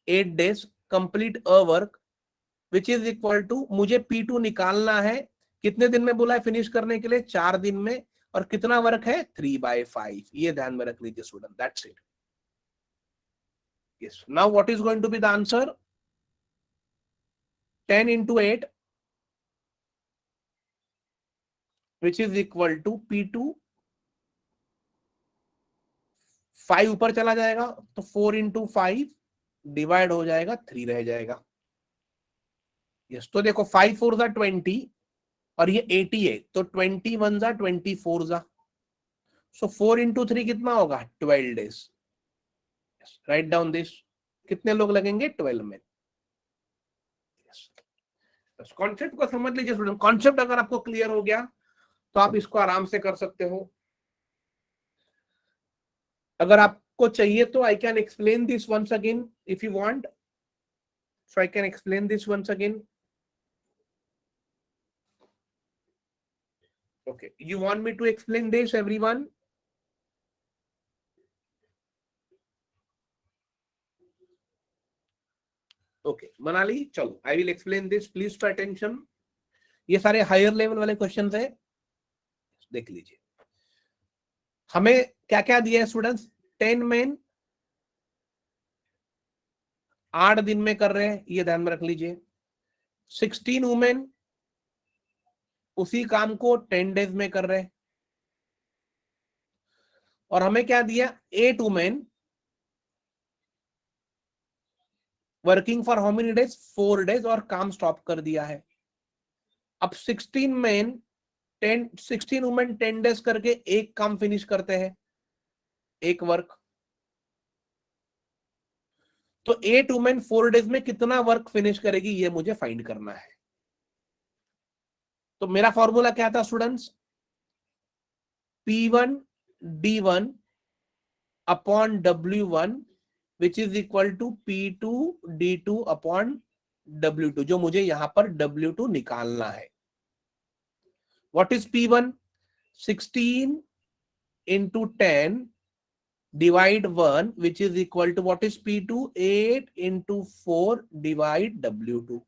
8 days complete a work which is equal to, मुझे P2 निकालना है, कितने दिन में बोला है फिनिश करने के लिए, 4 दिन में, और कितना वर्क है, 3/5। ये ध्यान में रख लीजिए student, that's it. Yes, now what is going to be the answer, 10 into 8 which is equal to P2, 5 ऊपर चला जाएगा तो 4 into 5 डिवाइड हो जाएगा, 3 रह जाएगा। यस, तो देखो 5 4 जा 20 और ये 80 है, तो 21 जा 24 जा, सो 4 into 3 कितना होगा, 12 डेज। राइट डाउन दिस, कितने लोग लगेंगे, 12 में। कॉन्सेप्ट को समझ लीजिए स्टूडेंट, कॉन्सेप्ट अगर आपको क्लियर हो गया तो आप इसको आराम से कर सकते हो। अगर आपको चाहिए तो I can explain this once again if you want, so I can explain this once again. Okay, you want me to explain this everyone? Okay, Manali, चलो, I will explain this. Please pay attention. ये सारे higher level वाले question है, देख लीजिए। हमें क्या क्या दिया है स्टूडेंट्स, 10 मेन 8 दिन में कर रहे हैं, ये ध्यान में रख लीजिए। 16 वुमेन उसी काम को 10 डेज में कर रहे हैं, और हमें क्या दिया, 8 women working for how many days, 4 days, और काम स्टॉप कर दिया है। अब 16 मेन 16 वुमेन 10 डेज करके एक काम फिनिश करते हैं, एक वर्क, तो 8 वुमेन 4 डेज में कितना वर्क फिनिश करेगी, ये मुझे फाइंड करना है। तो मेरा फॉर्मूला क्या था students, P1 D1 upon W1 which is equal to P2 D2 upon W2, जो मुझे यहां पर W2 निकालना है। व्हाट is P1, 16 into 10 divide 1 which is equal to what is P2, 8 into 4 divide W2,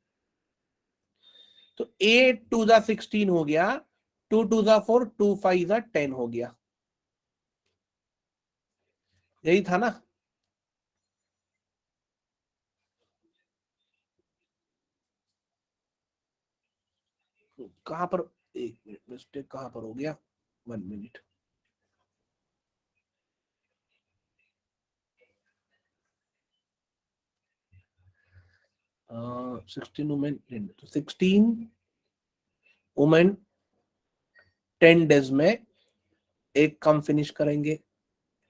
तो 8 2 जा 16 हो गया, 2 2 जा 4, 2 5 जा 10 हो गया, यही था ना। कहां पर, एक मिनट, मिस्टेक कहां पर हो गया, 1 मिनट। 16 वुमेन, 16 वुमेन 10 डेज में एक काम फिनिश करेंगे,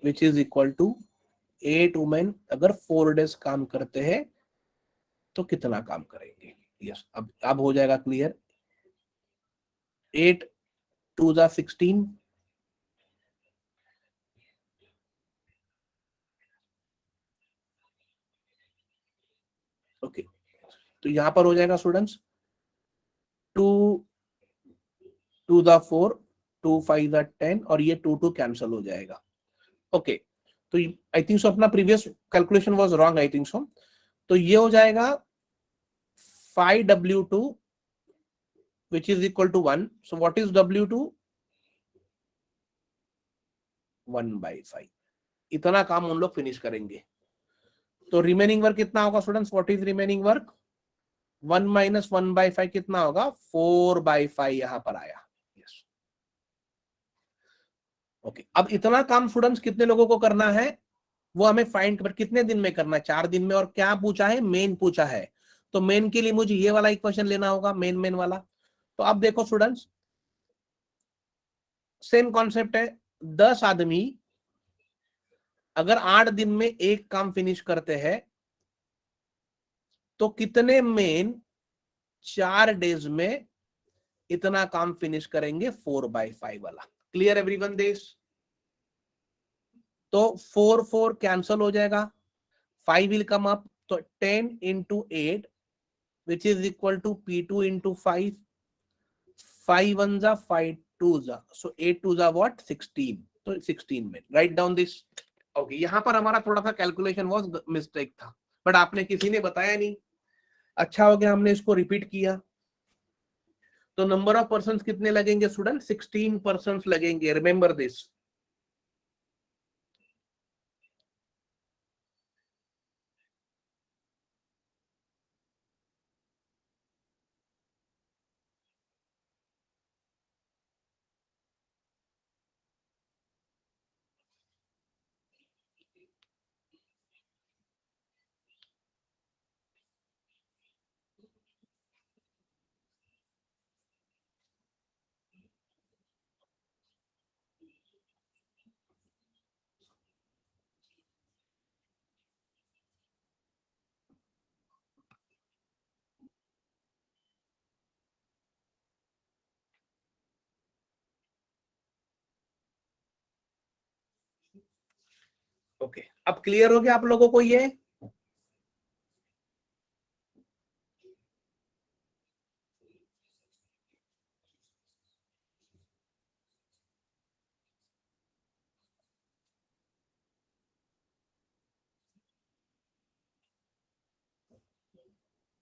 which is equal to 8 women अगर 4 डेज काम करते हैं तो कितना काम करेंगे। यस, अब हो जाएगा क्लियर। 8 2 जा 16, ओके। तो यहां पर हो जाएगा स्टूडेंट्स 2 2 जा 4, 2 5 जा 10, और ये 2 2 कैंसिल हो जाएगा। ओके, तो आई थिंक सो अपना previous calculation was wrong, I think so. तो ये हो जाएगा 5W2 which is equal to 1. So what is W2? 1/5। इतना काम उन लोग फिनिश करेंगे। तो रिमेनिंग वर्क कितना होगा students, what is remaining work? 1 minus 1/5 कितना होगा, 4/5 यहां पर आया। Yes, okay. अब इतना काम स्टूडेंट्स कितने लोगों को करना है वो हमें फाइंड कर, कितने दिन में करना है, 4 दिन में। और क्या पूछा है, मेन पूछा है। तो मेन के लिए मुझे ये वाला इक्वेशन लेना होगा, मेन मेन वाला। तो अब देखो स्टूडेंट्स, सेम कॉन्सेप्ट है। 10 आदमी अगर 8 दिन में एक काम फिनिश करते हैं तो कितने मेन 4 डेज में इतना काम फिनिश करेंगे, 4/5 वाला। Clear everyone this? तो 4 4 कैंसल हो जाएगा, 5 विल कम अप, तो 10 into 8 which is equal to P2 into 5, 5 1 जा 5 2 जा, सो 8 2 जा व्हाट, 16। तो 16 में राइट डाउन दिस। ओके, यहां पर हमारा थोड़ा सा कैलकुलेशन वाज मिस्टेक था, बट आपने किसी ने बताया नहीं। अच्छा हो गया हमने इसको रिपीट किया। तो नंबर ऑफ पर्सन कितने लगेंगे स्टूडेंट, 16 पर्सन लगेंगे, रिमेंबर दिस। ओके, अब क्लियर हो गया आप लोगों को ये?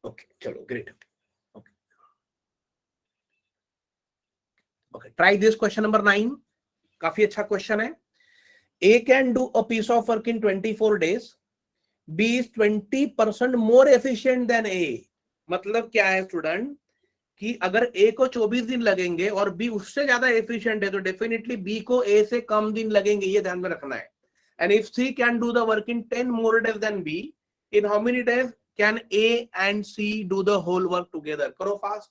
ओके, चलो great. Okay, okay, try this question number 9। काफी अच्छा क्वेश्चन है। A can do a piece of work in 24 days, B is 20% more efficient than A. मतलब क्या है स्टूडेंट, कि अगर ए को 24 दिन लगेंगे और बी उससे ज्यादा एफिशिएंट है तो डेफिनेटली बी को ए से कम दिन लगेंगे, ये ध्यान में रखना है। And if C can do the work in 10 more days then B, in how many days can A and C do the whole work together? करो फास्ट।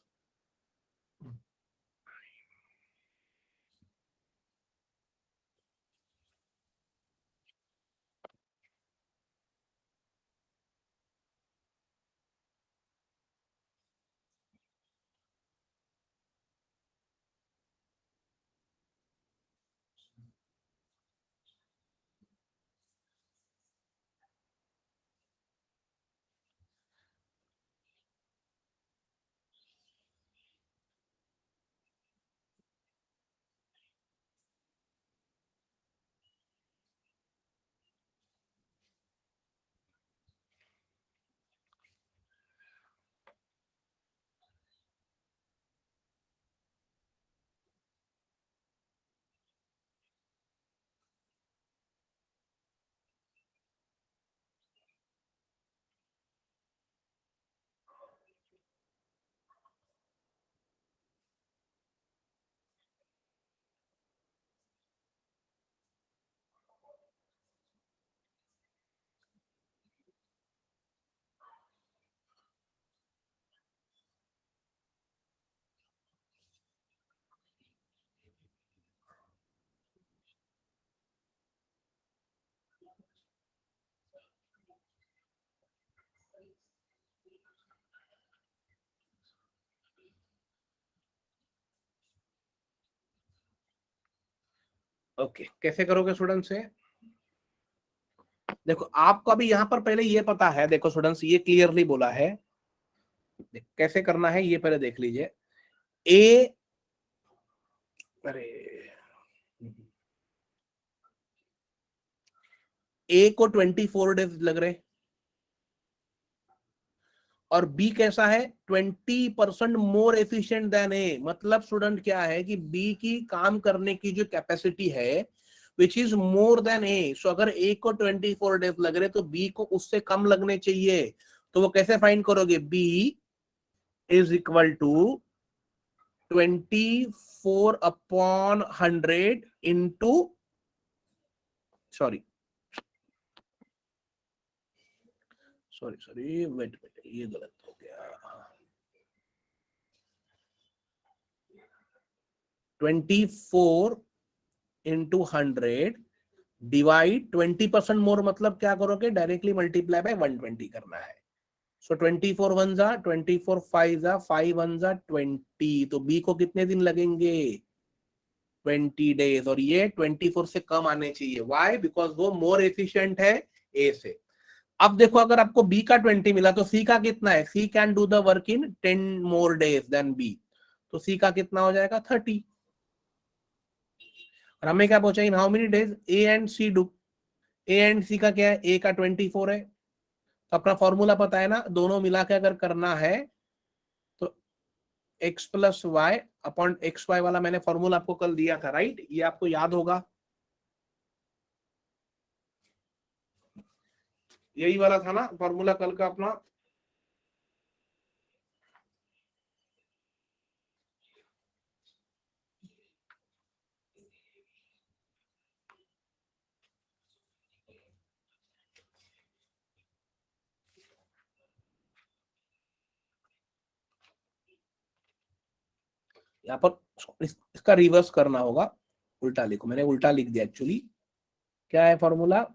ओके कैसे करोगे स्टूडेंट से? देखो आपको अभी यहाँ पर पहले ये पता है, देखो स्टूडेंट्स ये क्लियरली बोला है कैसे करना है, ये पहले देख लीजिए। ए, अरे ए को 24 डेज लग रहे और बी कैसा है 20% मोर एफिशिएंट देन ए। मतलब स्टूडेंट क्या है कि बी की काम करने की जो कैपेसिटी है विच इज मोर देन ए। सो अगर ए को 24 डेज लग रहे तो बी को उससे कम लगने चाहिए। तो वो कैसे फाइंड करोगे? B is equal to 24/100 into, sorry sorry sorry wait wait ये गलत हो गया। 24/100 डिवाइड 20% मोर, मतलब क्या करोगे डायरेक्टली मल्टीप्लाई बाय 120 करना है। सो 24 वन जा 24 फाइव जा 5 वन जा 20। तो बी को कितने दिन लगेंगे? 20 डेज। और ये 24 से कम आने चाहिए। वाई? बिकॉज वो मोर एफिशिएंट है ए से। अब देखो अगर आपको बी का 20 मिला तो सी का कितना है? C can do the work in 10 more days then B. तो सी का कितना हो जाएगा? 30। और हमें क्या पूछा? In how many days A and C do. A and C का क्या है? ए का 24 है। तो अपना फॉर्मूला पता है ना, दोनों मिला के अगर करना है तो x plus Y upon X Y वाला मैंने फॉर्मूला आपको कल दिया था, राइट? ये आपको याद होगा, यही वाला था ना फॉर्मूला कल का अपना। यहाँ पर इसका रिवर्स करना होगा, उल्टा लिखो, मैंने उल्टा लिख दिया एक्चुअली। क्या है formula?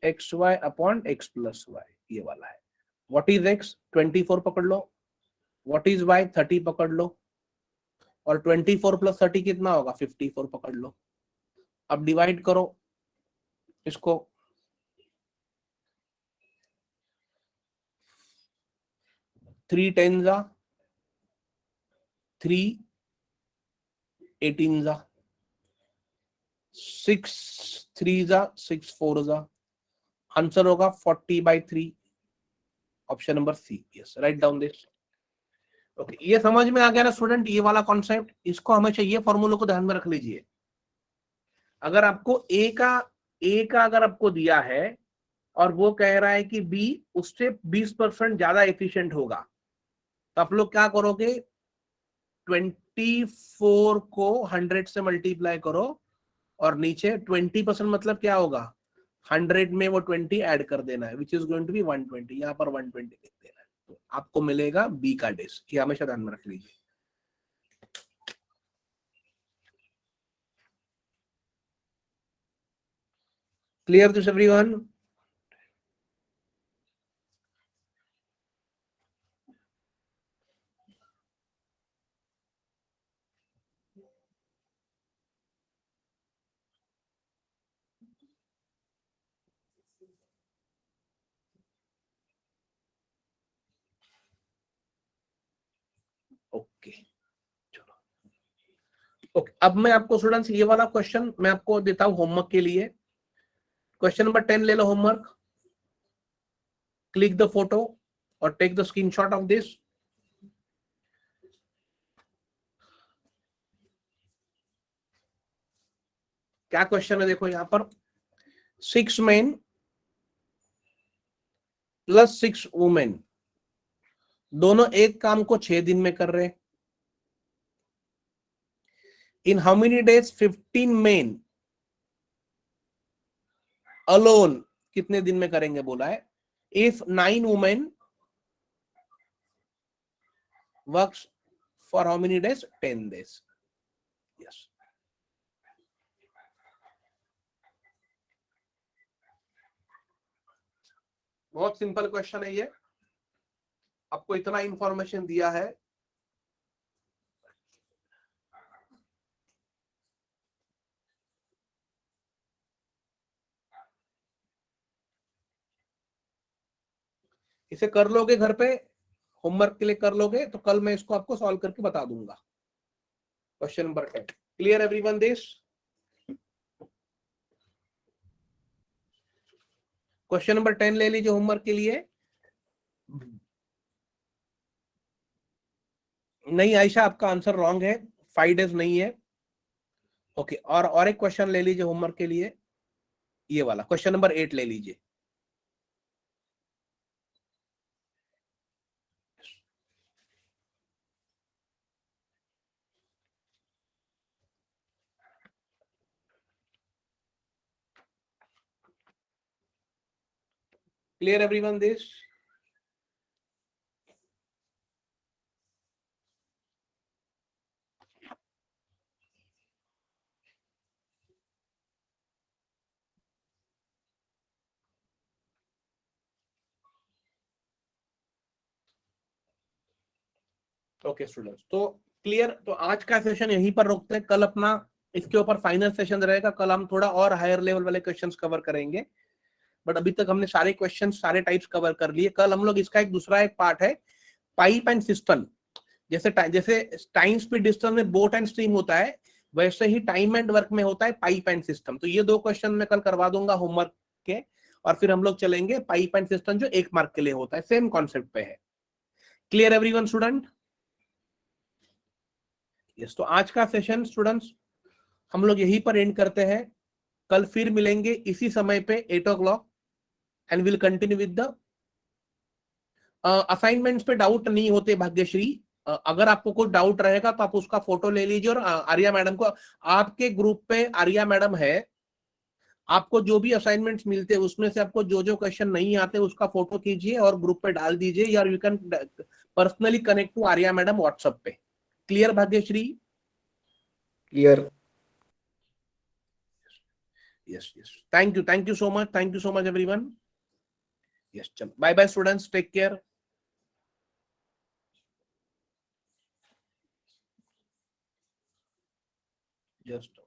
X Y upon X plus Y, ये वाला है। व्हाट इज एक्स? 24 पकड़ लो। What is why? 30 पकड़ लो। और 24 प्लस 30 कितना होगा? 54 पकड़ लो। अब डिवाइड करो इसको। 3 10 जा 3 18 जा 6 3 जा 6 4 जा। आंसर होगा 40/3। Option number C. Yes, write down this. Okay, ये समझ में आ गया ना स्टूडेंट, ये वाला कॉन्सेप्ट? इसको हमेशा ये फॉर्मूले को ध्यान में रख लीजिए। अगर आपको ए का अगर आपको दिया है और वो कह रहा है कि बी उससे 20% ज्यादा एफिशिएंट होगा, तो आप लोग क्या करोगे? 24 को 100 से मल्टीप्लाई करो और नीचे 20% मतलब क्या होगा? 100 में वो 20 ऐड कर देना है, which is going to be 120। यहाँ पर 120 लिख देना है, तो आपको मिलेगा बी का डेज। ये हमेशा ध्यान में रख लीजिए। Clear this everyone? ओके चलो। ओके, अब मैं आपको स्टूडेंट्स ये वाला क्वेश्चन मैं आपको देता हूं होमवर्क के लिए। क्वेश्चन नंबर 10 ले लो होमवर्क। क्लिक द फोटो और take the screenshot of this. क्या क्वेश्चन है देखो यहाँ पर। 6 men प्लस 6 वुमेन दोनों एक काम को 6 दिन में कर रहे। इन how many days 15 men alone कितने दिन में करेंगे बोला है। If 9 women works for how many days? 10 days। Yes, बहुत सिंपल क्वेश्चन है ये। आपको इतना इंफॉर्मेशन दिया है। इसे कर लोगे घर पे, होमवर्क के लिए कर लोगे, तो कल मैं इसको आपको सॉल्व करके बता दूंगा। Question number 10, clear everyone this? Question number 10 ले लीजिए होमवर्क के लिए। नहीं आयशा, आपका आंसर रॉन्ग है, 5 डेज नहीं है। ओके, और एक क्वेश्चन ले लीजिए होमवर्क के लिए, ये वाला क्वेश्चन नंबर 8 ले लीजिए। Clear everyone this? Okay students, तो क्लियर, तो आज का सेशन यहीं पर रोकते हैं, कल अपना इसके ऊपर फाइनल सेशन रहेगा, कल हम थोड़ा और हायर लेवल वाले क्वेश्चंस कवर करेंगे। बट अभी तक हमने सारे क्वेश्चंस सारे टाइप्स कवर कर लिए। कल हम लोग इसका एक दूसरा एक पार्ट है, पाइप एंड सिस्टम। जैसे जैसे टाइम स्पीड डिस्टेंस में बोट एंड स्ट्रीम होता है, वैसे ही टाइम एंड वर्क में होता है पाइप एंड सिस्टम। तो ये 2 क्वेश्चन मैं कल करवा दूंगा होमवर्क के, और फिर हम लोग चलेंगे पाइप एंड सिस्टम जो 1 मार्क के लिए होता है, सेम कॉन्सेप्ट पे है। Clear everyone student? यस, तो आज का सेशन स्टूडेंट्स हम लोग यहीं पर एंड करते हैं। कल फिर मिलेंगे इसी समय पे 8 o'clock, and will continue with the assignments पे डाउट नहीं होते भाग्यश्री। अगर आपको कोई डाउट रहेगा तो आप उसका फोटो ले लीजिए, और आर्या मैडम को, आपके ग्रुप पे आर्या मैडम है, आपको जो भी असाइनमेंट्स मिलते हैं उसमें से आपको जो जो क्वेश्चन नहीं आते उसका फोटो कीजिए और ग्रुप पे डाल दीजिए, या you can personally connect to Arya madam WhatsApp पे। Clear Bhagyashree? Clear. Yes yes, thank you so much everyone. Yes, चलो bye bye students, take care. Just